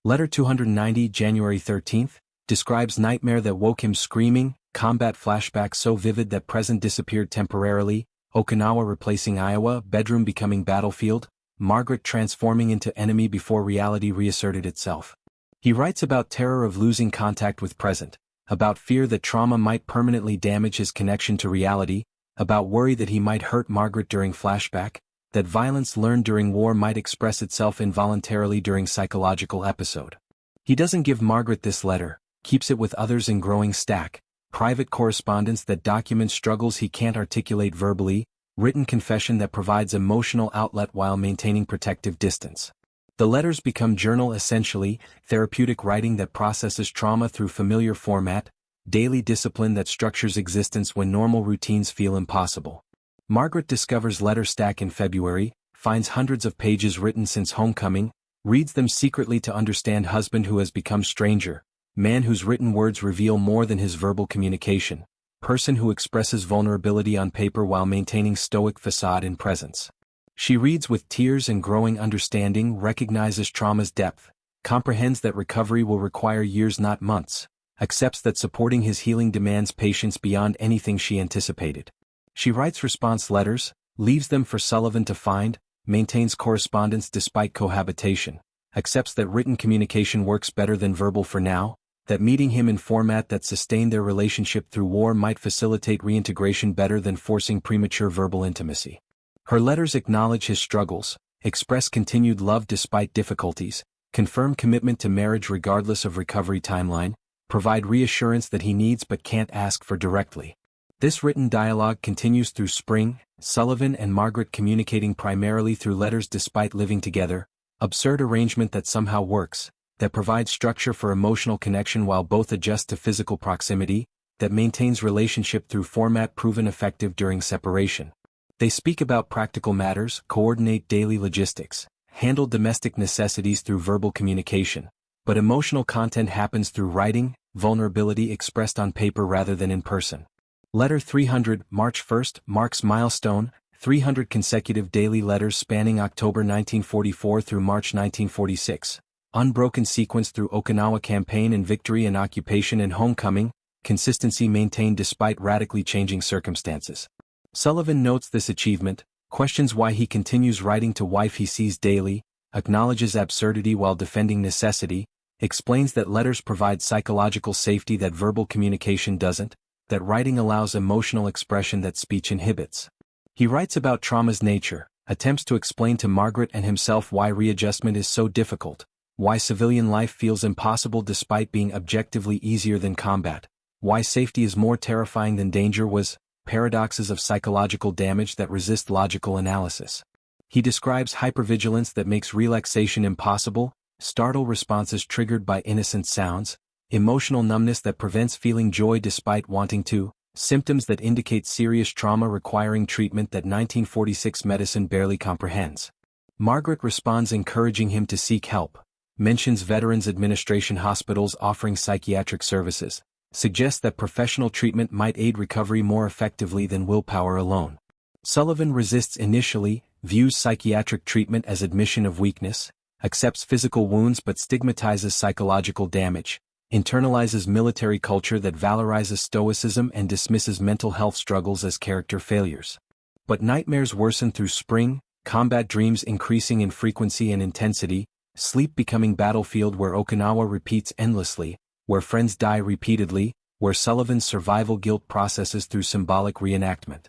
Speaker 1: Letter 290, January 13, describes nightmare that woke him screaming, combat flashback so vivid that present disappeared temporarily, Okinawa replacing Iowa, bedroom becoming battlefield, Margaret transforming into enemy before reality reasserted itself. He writes about terror of losing contact with present, about fear that trauma might permanently damage his connection to reality, about worry that he might hurt Margaret during flashback, that violence learned during war might express itself involuntarily during psychological episode. He doesn't give Margaret this letter, keeps it with others in growing stack, private correspondence that documents struggles he can't articulate verbally, written confession that provides emotional outlet while maintaining protective distance. The letters become journal essentially, therapeutic writing that processes trauma through familiar format, daily discipline that structures existence when normal routines feel impossible. Margaret discovers letter stack in February, finds hundreds of pages written since homecoming, reads them secretly to understand husband who has become stranger, man whose written words reveal more than his verbal communication, person who expresses vulnerability on paper while maintaining stoic facade in presence. She reads with tears and growing understanding, recognizes trauma's depth, comprehends that recovery will require years not months, accepts that supporting his healing demands patience beyond anything she anticipated. She writes response letters, leaves them for Sullivan to find, maintains correspondence despite cohabitation, accepts that written communication works better than verbal for now, that meeting him in format that sustained their relationship through war might facilitate reintegration better than forcing premature verbal intimacy. Her letters acknowledge his struggles, express continued love despite difficulties, confirm commitment to marriage regardless of recovery timeline, provide reassurance that he needs but can't ask for directly. This written dialogue continues through spring, Sullivan and Margaret communicating primarily through letters despite living together, absurd arrangement that somehow works, that provides structure for emotional connection while both adjust to physical proximity, that maintains relationship through format proven effective during separation. They speak about practical matters, coordinate daily logistics, handle domestic necessities through verbal communication, but emotional content happens through writing, vulnerability expressed on paper rather than in person. Letter 300, March 1st, marks milestone, 300 consecutive daily letters spanning October 1944 through March 1946. Unbroken sequence through Okinawa campaign and victory and occupation and homecoming, consistency maintained despite radically changing circumstances. Sullivan notes this achievement, questions why he continues writing to wife he sees daily, acknowledges absurdity while defending necessity, explains that letters provide psychological safety that verbal communication doesn't, that writing allows emotional expression that speech inhibits. He writes about trauma's nature, attempts to explain to Margaret and himself why readjustment is so difficult, why civilian life feels impossible despite being objectively easier than combat, why safety is more terrifying than danger was, paradoxes of psychological damage that resist logical analysis. He describes hypervigilance that makes relaxation impossible, startle responses triggered by innocent sounds, emotional numbness that prevents feeling joy despite wanting to, symptoms that indicate serious trauma requiring treatment that 1946 medicine barely comprehends. Margaret responds encouraging him to seek help, mentions Veterans Administration hospitals offering psychiatric services, suggests that professional treatment might aid recovery more effectively than willpower alone. Sullivan resists initially, views psychiatric treatment as admission of weakness, accepts physical wounds but stigmatizes psychological damage, internalizes military culture that valorizes stoicism and dismisses mental health struggles as character failures. But nightmares worsen through spring, combat dreams increasing in frequency and intensity, sleep becoming battlefield where Okinawa repeats endlessly, where friends die repeatedly, where Sullivan's survival guilt processes through symbolic reenactment.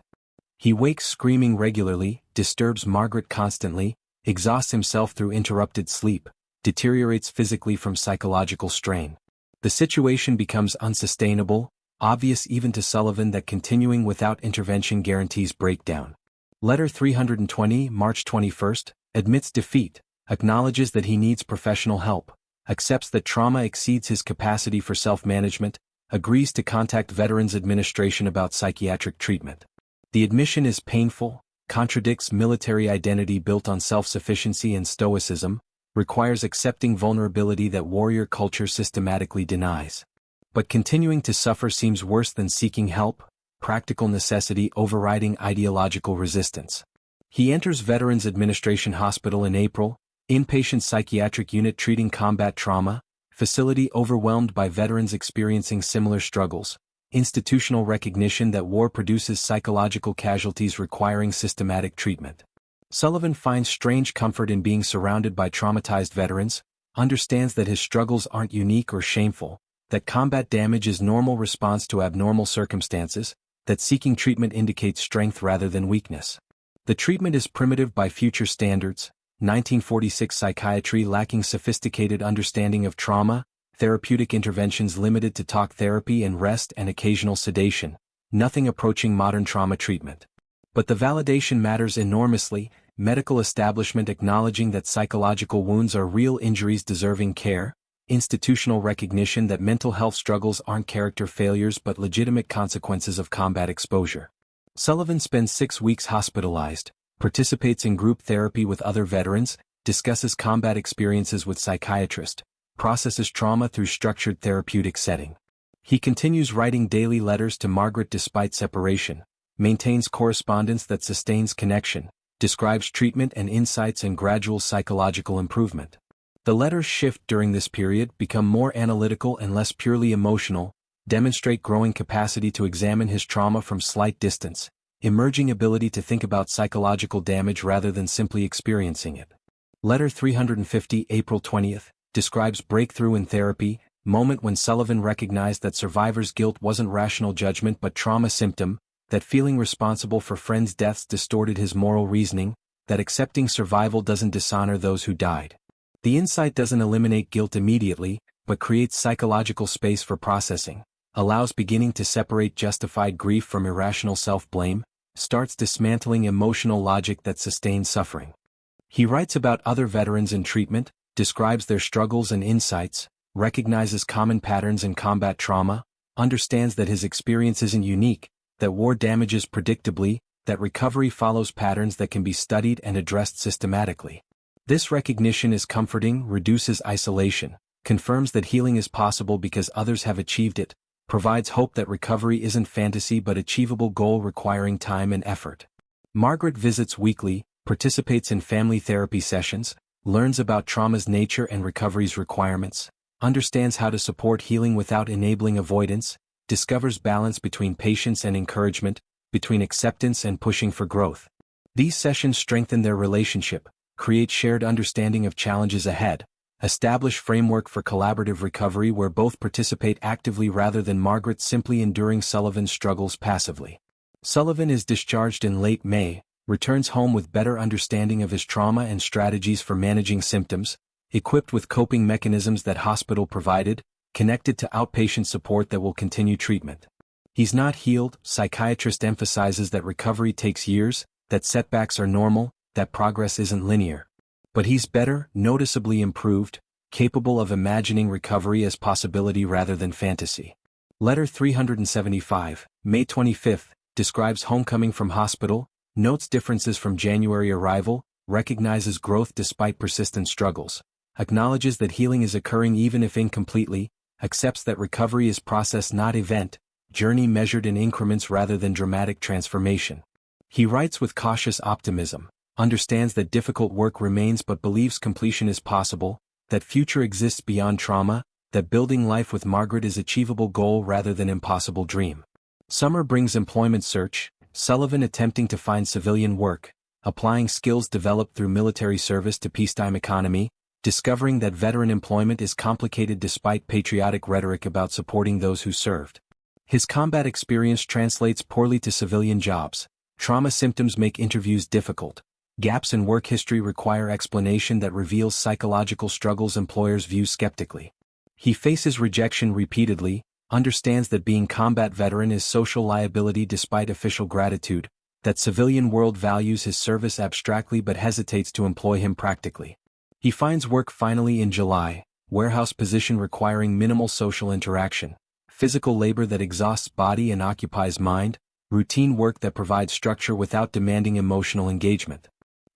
Speaker 1: He wakes screaming regularly, disturbs Margaret constantly, exhausts himself through interrupted sleep, deteriorates physically from psychological strain. The situation becomes unsustainable, obvious even to Sullivan that continuing without intervention guarantees breakdown. Letter 320, March 21, admits defeat, acknowledges that he needs professional help, accepts that trauma exceeds his capacity for self-management, agrees to contact Veterans Administration about psychiatric treatment. The admission is painful, contradicts military identity built on self-sufficiency and stoicism, requires accepting vulnerability that warrior culture systematically denies. But continuing to suffer seems worse than seeking help, practical necessity overriding ideological resistance. He enters Veterans Administration Hospital in April, inpatient psychiatric unit treating combat trauma, facility overwhelmed by veterans experiencing similar struggles, institutional recognition that war produces psychological casualties requiring systematic treatment. Sullivan finds strange comfort in being surrounded by traumatized veterans, understands that his struggles aren't unique or shameful, that combat damage is normal response to abnormal circumstances, that seeking treatment indicates strength rather than weakness. The treatment is primitive by future standards, 1946 psychiatry lacking sophisticated understanding of trauma, therapeutic interventions limited to talk therapy and rest and occasional sedation, nothing approaching modern trauma treatment. But the validation matters enormously, medical establishment acknowledging that psychological wounds are real injuries deserving care, institutional recognition that mental health struggles aren't character failures but legitimate consequences of combat exposure. Sullivan spends 6 weeks hospitalized, participates in group therapy with other veterans, discusses combat experiences with psychiatrists, processes trauma through structured therapeutic setting. He continues writing daily letters to Margaret despite separation, maintains correspondence that sustains connection, describes treatment and insights and gradual psychological improvement. The letters shift during this period, become more analytical and less purely emotional, demonstrate growing capacity to examine his trauma from slight distance, emerging ability to think about psychological damage rather than simply experiencing it. Letter 350, April 20th, describes breakthrough in therapy, moment when Sullivan recognized that survivor's guilt wasn't rational judgment but trauma symptom, that feeling responsible for friends' deaths distorted his moral reasoning, that accepting survival doesn't dishonor those who died. The insight doesn't eliminate guilt immediately, but creates psychological space for processing, allows beginning to separate justified grief from irrational self-blame, starts dismantling emotional logic that sustains suffering. He writes about other veterans in treatment, describes their struggles and insights, recognizes common patterns in combat trauma, understands that his experience isn't unique, that war damages predictably, that recovery follows patterns that can be studied and addressed systematically. This recognition is comforting, reduces isolation, confirms that healing is possible because others have achieved it, provides hope that recovery isn't fantasy but achievable goal requiring time and effort. Margaret visits weekly, participates in family therapy sessions, learns about trauma's nature and recovery's requirements, understands how to support healing without enabling avoidance, discovers balance between patience and encouragement, between acceptance and pushing for growth. These sessions strengthen their relationship, create shared understanding of challenges ahead, establish framework for collaborative recovery where both participate actively rather than Margaret simply enduring Sullivan's struggles passively. Sullivan is discharged in late May, returns home with better understanding of his trauma and strategies for managing symptoms, equipped with coping mechanisms that hospital provided, connected to outpatient support that will continue treatment. He's not healed, psychiatrist emphasizes that recovery takes years, that setbacks are normal, that progress isn't linear. But he's better, noticeably improved, capable of imagining recovery as possibility rather than fantasy. Letter 375, May 25, describes homecoming from hospital, notes differences from January arrival, recognizes growth despite persistent struggles, acknowledges that healing is occurring even if incompletely, accepts that recovery is process not event, journey measured in increments rather than dramatic transformation. He writes with cautious optimism, understands that difficult work remains but believes completion is possible, that future exists beyond trauma, that building life with Margaret is achievable goal rather than impossible dream. Summer brings employment search, Sullivan attempting to find civilian work, applying skills developed through military service to peacetime economy, discovering that veteran employment is complicated despite patriotic rhetoric about supporting those who served. His combat experience translates poorly to civilian jobs, trauma symptoms make interviews difficult, Gaps in work history require explanation that reveals psychological struggles employers view skeptically. He faces rejection repeatedly, understands that being combat veteran is social liability despite official gratitude, that civilian world values his service abstractly but hesitates to employ him practically. He finds work finally in July, warehouse position requiring minimal social interaction, physical labor that exhausts body and occupies mind, routine work that provides structure without demanding emotional engagement.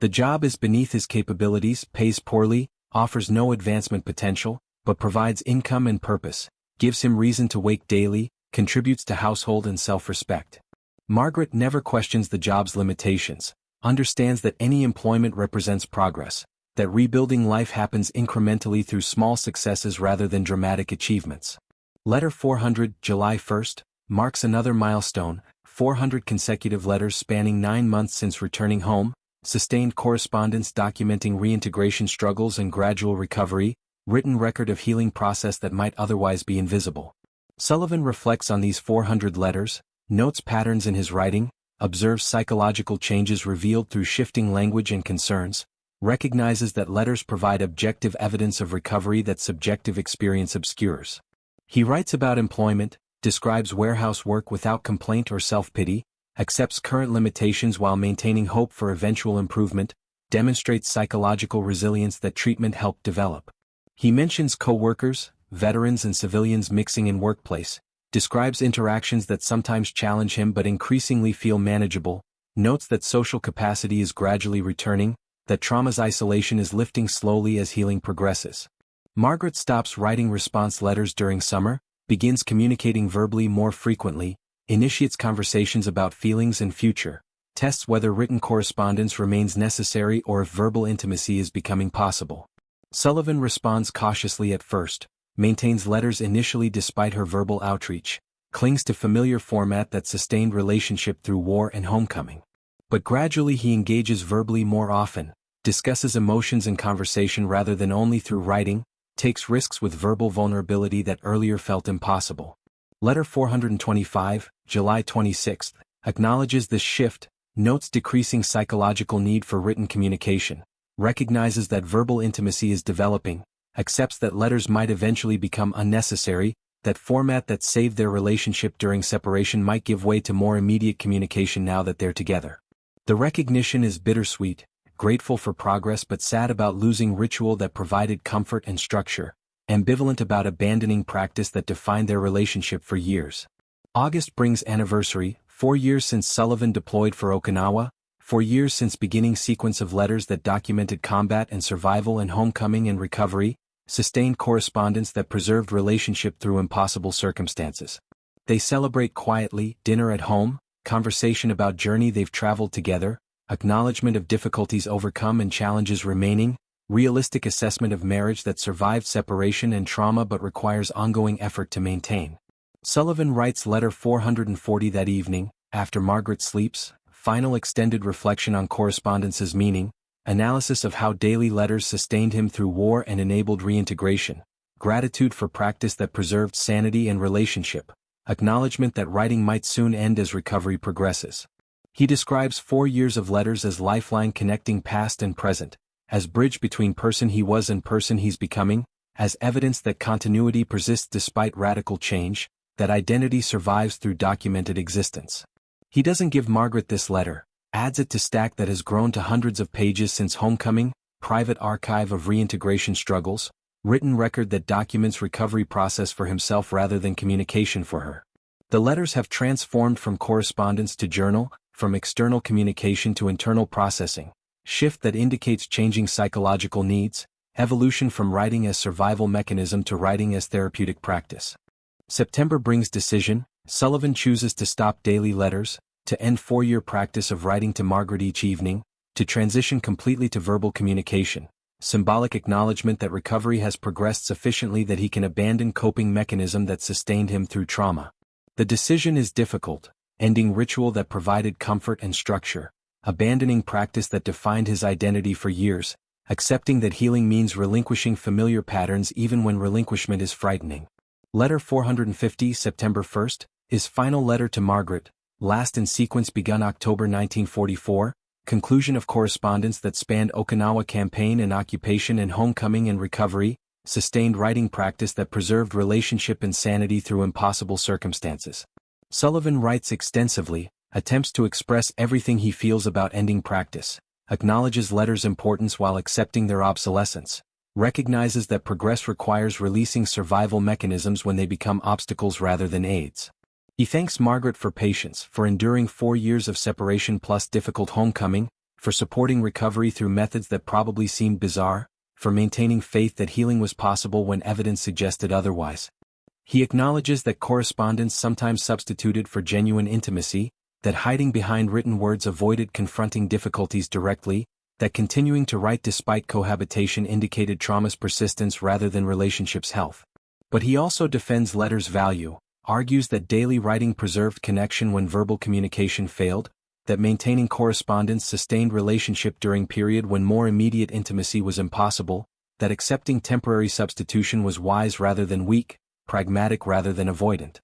Speaker 1: The job is beneath his capabilities, pays poorly, offers no advancement potential, but provides income and purpose, gives him reason to wake daily, contributes to household and self-respect. Margaret never questions the job's limitations, understands that any employment represents progress, that rebuilding life happens incrementally through small successes rather than dramatic achievements. Letter 400, July 1st, marks another milestone, 400 consecutive letters spanning 9 months since returning home, sustained correspondence documenting reintegration struggles and gradual recovery, written record of healing process that might otherwise be invisible. Sullivan reflects on these 400 letters, notes patterns in his writing, observes psychological changes revealed through shifting language and concerns, recognizes that letters provide objective evidence of recovery that subjective experience obscures. He writes about employment, describes warehouse work without complaint or self-pity, accepts current limitations while maintaining hope for eventual improvement, demonstrates psychological resilience that treatment helped develop. He mentions co-workers, veterans and civilians mixing in workplace, describes interactions that sometimes challenge him but increasingly feel manageable, notes that social capacity is gradually returning, that trauma's isolation is lifting slowly as healing progresses. Margaret stops writing response letters during summer, begins communicating verbally more frequently, initiates conversations about feelings and future, tests whether written correspondence remains necessary or if verbal intimacy is becoming possible. Sullivan responds cautiously at first, maintains letters initially despite her verbal outreach, clings to familiar format that sustained relationship through war and homecoming. But gradually he engages verbally more often, discusses emotions in conversation rather than only through writing, takes risks with verbal vulnerability that earlier felt impossible. Letter 425, July 26, acknowledges this shift, notes decreasing psychological need for written communication, recognizes that verbal intimacy is developing, accepts that letters might eventually become unnecessary, that format that saved their relationship during separation might give way to more immediate communication now that they're together. The recognition is bittersweet, grateful for progress but sad about losing ritual that provided comfort and structure, ambivalent about abandoning practice that defined their relationship for years. August brings anniversary, 4 years since Sullivan deployed for Okinawa, 4 years since beginning sequence of letters that documented combat and survival and homecoming and recovery, sustained correspondence that preserved relationship through impossible circumstances. They celebrate quietly, dinner at home, conversation about journey they've traveled together, acknowledgement of difficulties overcome and challenges remaining, realistic assessment of marriage that survived separation and trauma but requires ongoing effort to maintain. Sullivan writes letter 440 that evening, after Margaret sleeps, final extended reflection on correspondence's meaning, analysis of how daily letters sustained him through war and enabled reintegration, gratitude for practice that preserved sanity and relationship, acknowledgement that writing might soon end as recovery progresses. He describes 4 years of letters as lifeline connecting past and present, as bridge between person he was and person he's becoming, as evidence that continuity persists despite radical change, that identity survives through documented existence. He doesn't give Margaret this letter, adds it to stack that has grown to hundreds of pages since homecoming, private archive of reintegration struggles, written record that documents recovery process for himself rather than communication for her. The letters have transformed from correspondence to journal, from external communication to internal processing, shift that indicates changing psychological needs, evolution from writing as survival mechanism to writing as therapeutic practice. September brings decision. Sullivan chooses to stop daily letters, to end 4-year practice of writing to Margaret each evening, to transition completely to verbal communication, symbolic acknowledgement that recovery has progressed sufficiently that he can abandon coping mechanism that sustained him through trauma. The decision is difficult, ending ritual that provided comfort and structure, abandoning practice that defined his identity for years, accepting that healing means relinquishing familiar patterns even when relinquishment is frightening. Letter 450, September 1st, is final letter to Margaret, last in sequence begun October 1944, conclusion of correspondence that spanned Okinawa campaign and occupation and homecoming and recovery, sustained writing practice that preserved relationship and sanity through impossible circumstances. Sullivan writes extensively, attempts to express everything he feels about ending practice, acknowledges letters' importance while accepting their obsolescence, recognizes that progress requires releasing survival mechanisms when they become obstacles rather than aids. He thanks Margaret for patience, for enduring 4 years of separation plus difficult homecoming, for supporting recovery through methods that probably seemed bizarre, for maintaining faith that healing was possible when evidence suggested otherwise. He acknowledges that correspondence sometimes substituted for genuine intimacy, that hiding behind written words avoided confronting difficulties directly, that continuing to write despite cohabitation indicated trauma's persistence rather than relationship's health. But he also defends letters' value, argues that daily writing preserved connection when verbal communication failed, that maintaining correspondence sustained relationship during period when more immediate intimacy was impossible, that accepting temporary substitution was wise rather than weak, pragmatic rather than avoidant.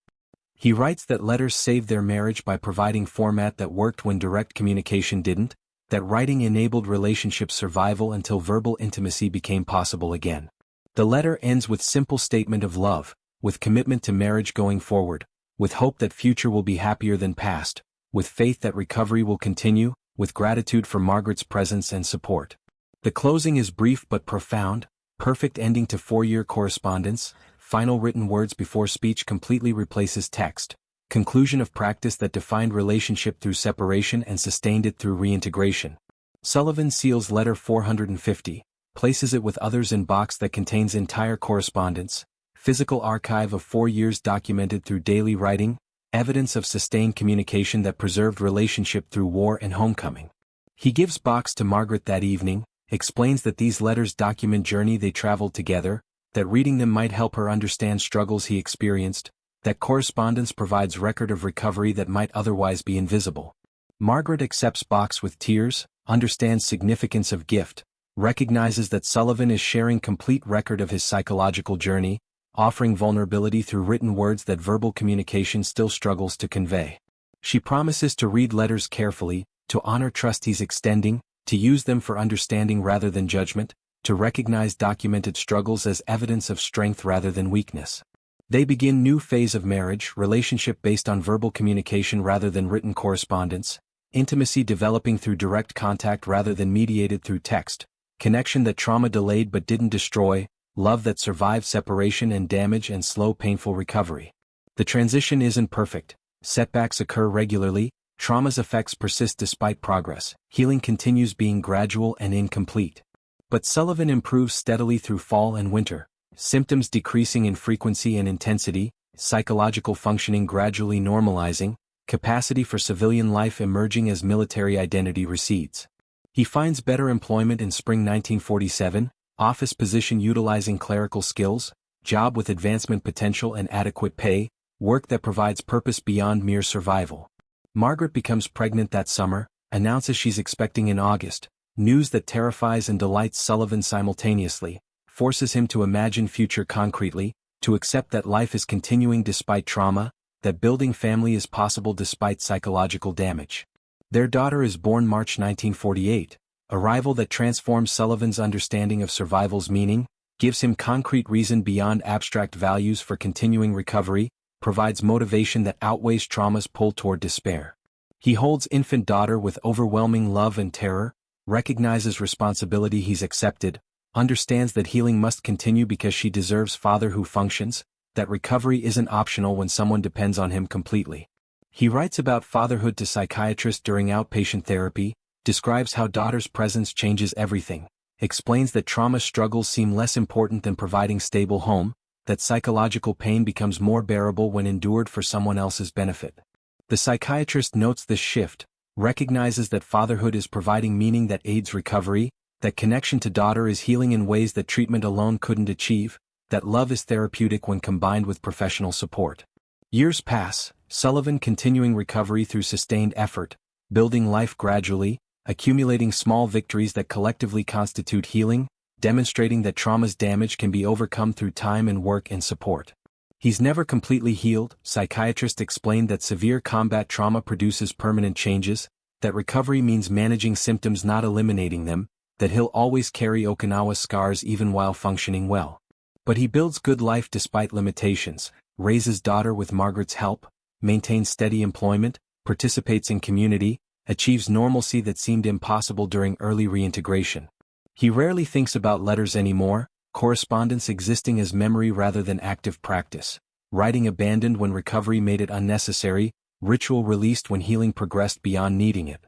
Speaker 1: He writes that letters saved their marriage by providing format that worked when direct communication didn't, that writing enabled relationship survival until verbal intimacy became possible again. The letter ends with simple statement of love, with commitment to marriage going forward, with hope that future will be happier than past, with faith that recovery will continue, with gratitude for Margaret's presence and support. The closing is brief but profound, perfect ending to 4-year correspondence, final written words before speech completely replaces text, conclusion of practice that defined relationship through separation and sustained it through reintegration. Sullivan seals letter 450, places it with others in box that contains entire correspondence, physical archive of 4 years documented through daily writing, evidence of sustained communication that preserved relationship through war and homecoming. He gives box to Margaret that evening, explains that these letters document journey they traveled together, that reading them might help her understand struggles he experienced, that correspondence provides record of recovery that might otherwise be invisible. Margaret accepts box with tears, understands significance of gift, recognizes that Sullivan is sharing complete record of his psychological journey, offering vulnerability through written words that verbal communication still struggles to convey. She promises to read letters carefully, to honor trust he's extending, to use them for understanding rather than judgment, to recognize documented struggles as evidence of strength rather than weakness. They begin new phase of marriage, relationship based on verbal communication rather than written correspondence, intimacy developing through direct contact rather than mediated through text, connection that trauma delayed but didn't destroy, love that survived separation and damage and slow painful recovery. The transition isn't perfect, setbacks occur regularly, trauma's effects persist despite progress, healing continues being gradual and incomplete. But Sullivan improves steadily through fall and winter, symptoms decreasing in frequency and intensity, psychological functioning gradually normalizing, capacity for civilian life emerging as military identity recedes. He finds better employment in spring 1947, office position utilizing clerical skills, job with advancement potential and adequate pay, work that provides purpose beyond mere survival. Margaret becomes pregnant that summer, announces she's expecting in August, news that terrifies and delights Sullivan simultaneously, forces him to imagine future concretely, to accept that life is continuing despite trauma, that building family is possible despite psychological damage. Their daughter is born March 1948, arrival that transforms Sullivan's understanding of survival's meaning, gives him concrete reason beyond abstract values for continuing recovery, provides motivation that outweighs trauma's pull toward despair. He holds infant daughter with overwhelming love and terror, recognizes responsibility he's accepted, understands that healing must continue because she deserves father who functions, that recovery isn't optional when someone depends on him completely. He writes about fatherhood to psychiatrists during outpatient therapy, describes how daughter's presence changes everything, explains that trauma struggles seem less important than providing stable home, that psychological pain becomes more bearable when endured for someone else's benefit. The psychiatrist notes this shift, recognizes that fatherhood is providing meaning that aids recovery, that connection to daughter is healing in ways that treatment alone couldn't achieve, that love is therapeutic when combined with professional support. Years pass, Sullivan continuing recovery through sustained effort, building life gradually, accumulating small victories that collectively constitute healing, demonstrating that trauma's damage can be overcome through time and work and support. He's never completely healed. Psychiatrists explained that severe combat trauma produces permanent changes, that recovery means managing symptoms not eliminating them, that he'll always carry Okinawa scars even while functioning well. But he builds good life despite limitations, raises daughter with Margaret's help, maintains steady employment, participates in community, achieves normalcy that seemed impossible during early reintegration. He rarely thinks about letters anymore, correspondence existing as memory rather than active practice, writing abandoned when recovery made it unnecessary, ritual released when healing progressed beyond needing it.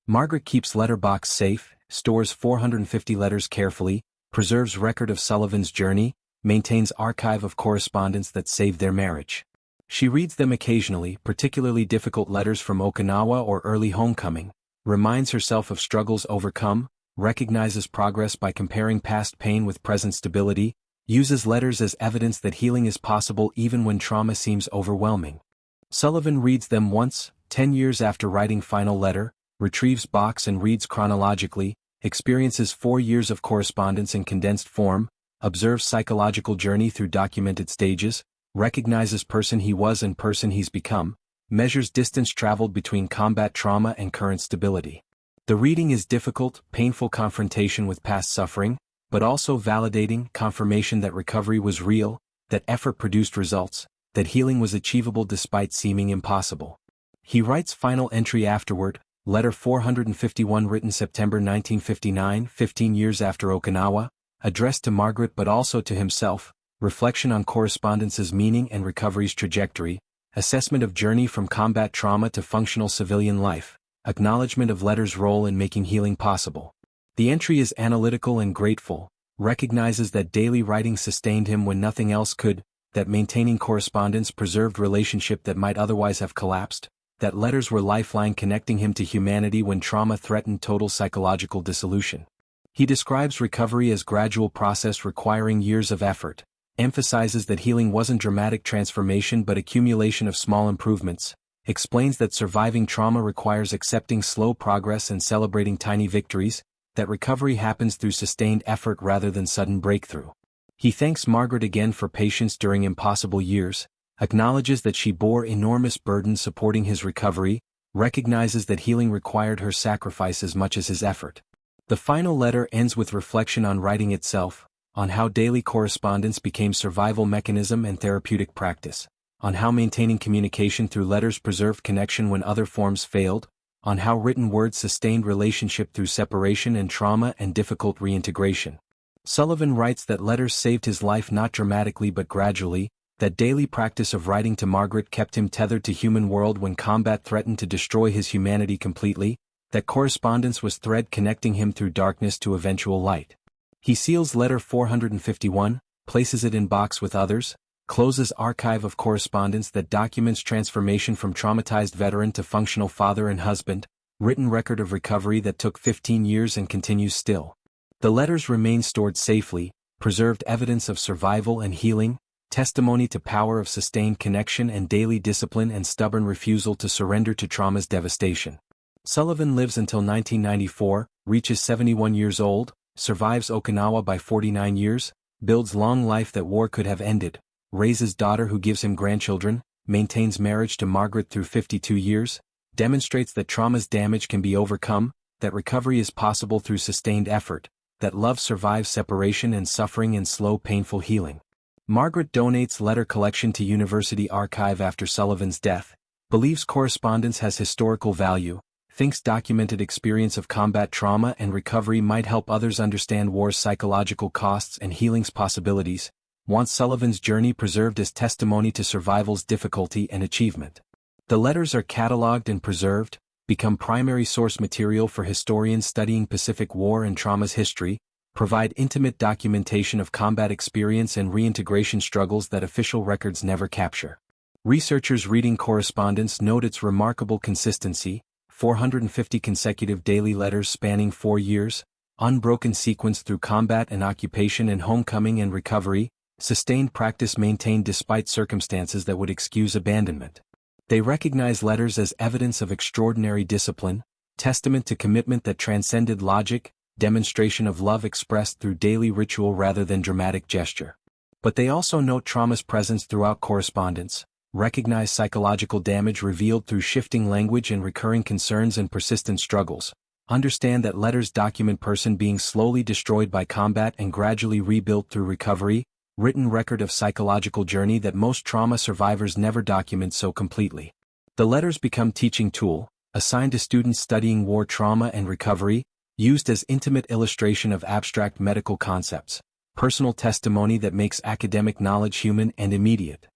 Speaker 1: Margaret keeps letterbox safe, stores 450 letters carefully, preserves record of Sullivan's journey, maintains archive of correspondence that saved their marriage. She reads them occasionally, particularly difficult letters from Okinawa or early homecoming, reminds herself of struggles overcome, recognizes progress by comparing past pain with present stability, uses letters as evidence that healing is possible even when trauma seems overwhelming. Sullivan reads them once, 10 years after writing final letter, retrieves box and reads chronologically, experiences 4 years of correspondence in condensed form, observes psychological journey through documented stages, recognizes person he was and person he's become, measures distance traveled between combat trauma and current stability. The reading is difficult, painful confrontation with past suffering, but also validating confirmation that recovery was real, that effort produced results, that healing was achievable despite seeming impossible. He writes final entry afterward, letter 451 written September 1959, 15 years after Okinawa, addressed to Margaret but also to himself, reflection on correspondence's meaning and recovery's trajectory, assessment of journey from combat trauma to functional civilian life, acknowledgement of letter's role in making healing possible. The entry is analytical and grateful, recognizes that daily writing sustained him when nothing else could, that maintaining correspondence preserved relationship that might otherwise have collapsed, that letters were lifeline connecting him to humanity when trauma threatened total psychological dissolution. He describes recovery as gradual process requiring years of effort, emphasizes that healing wasn't dramatic transformation but accumulation of small improvements, explains that surviving trauma requires accepting slow progress and celebrating tiny victories, that recovery happens through sustained effort rather than sudden breakthrough. He thanks Margaret again for patience during impossible years, acknowledges that she bore enormous burden supporting his recovery, recognizes that healing required her sacrifice as much as his effort. The final letter ends with reflection on writing itself, on how daily correspondence became survival mechanism and therapeutic practice, on how maintaining communication through letters preserved connection when other forms failed, on how written words sustained relationship through separation and trauma and difficult reintegration. Sullivan writes that letters saved his life not dramatically but gradually, that daily practice of writing to Margaret kept him tethered to human world when combat threatened to destroy his humanity completely, that correspondence was thread connecting him through darkness to eventual light. He seals letter 451, places it in box with others, closes archive of correspondence that documents transformation from traumatized veteran to functional father and husband, written record of recovery that took 15 years and continues still. The letters remain stored safely, preserved evidence of survival and healing, testimony to power of sustained connection and daily discipline and stubborn refusal to surrender to trauma's devastation. Sullivan lives until 1994, reaches 71 years old, survives Okinawa by 49 years, builds long life that war could have ended, raises daughter who gives him grandchildren, maintains marriage to Margaret through 52 years, demonstrates that trauma's damage can be overcome, that recovery is possible through sustained effort, that love survives separation and suffering and slow painful healing. Margaret donates letter collection to University Archive after Sullivan's death, believes correspondence has historical value, thinks documented experience of combat trauma and recovery might help others understand war's psychological costs and healing's possibilities, wants Sullivan's journey preserved as testimony to survival's difficulty and achievement. The letters are catalogued and preserved, become primary source material for historians studying Pacific War and trauma's history, provide intimate documentation of combat experience and reintegration struggles that official records never capture. Researchers reading correspondence note its remarkable consistency, 450 consecutive daily letters spanning 4 years, unbroken sequence through combat and occupation and homecoming and recovery, sustained practice maintained despite circumstances that would excuse abandonment. They recognize letters as evidence of extraordinary discipline, testament to commitment that transcended logic, demonstration of love expressed through daily ritual rather than dramatic gesture. But they also note trauma's presence throughout correspondence, recognize psychological damage revealed through shifting language and recurring concerns and persistent struggles. Understand that letters document person being slowly destroyed by combat and gradually rebuilt through recovery, written record of psychological journey that most trauma survivors never document so completely. The letters become teaching tool, assigned to students studying war trauma and recovery, used as intimate illustration of abstract medical concepts, personal testimony that makes academic knowledge human and immediate.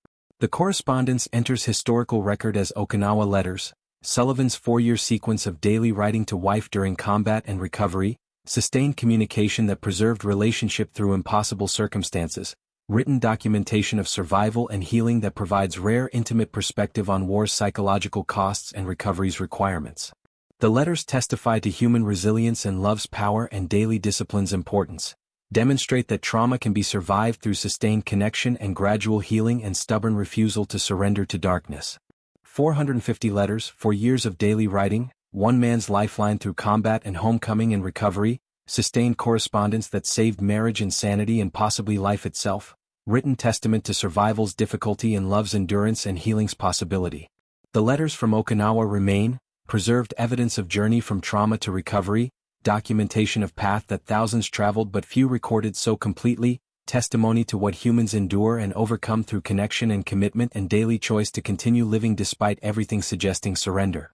Speaker 1: The correspondence enters historical record as Okinawa letters, Sullivan's 4-year sequence of daily writing to wife during combat and recovery, sustained communication that preserved relationship through impossible circumstances, written documentation of survival and healing that provides rare intimate perspective on war's psychological costs and recovery's requirements. The letters testify to human resilience and love's power and daily discipline's importance, demonstrate that trauma can be survived through sustained connection and gradual healing and stubborn refusal to surrender to darkness. 450 letters, 4 years of daily writing, one man's lifeline through combat and homecoming and recovery, sustained correspondence that saved marriage and sanity and possibly life itself, written testament to survival's difficulty and love's endurance and healing's possibility. The letters from Okinawa remain, preserved evidence of journey from trauma to recovery, documentation of path that thousands traveled but few recorded so completely, testimony to what humans endure and overcome through connection and commitment and daily choice to continue living despite everything suggesting surrender.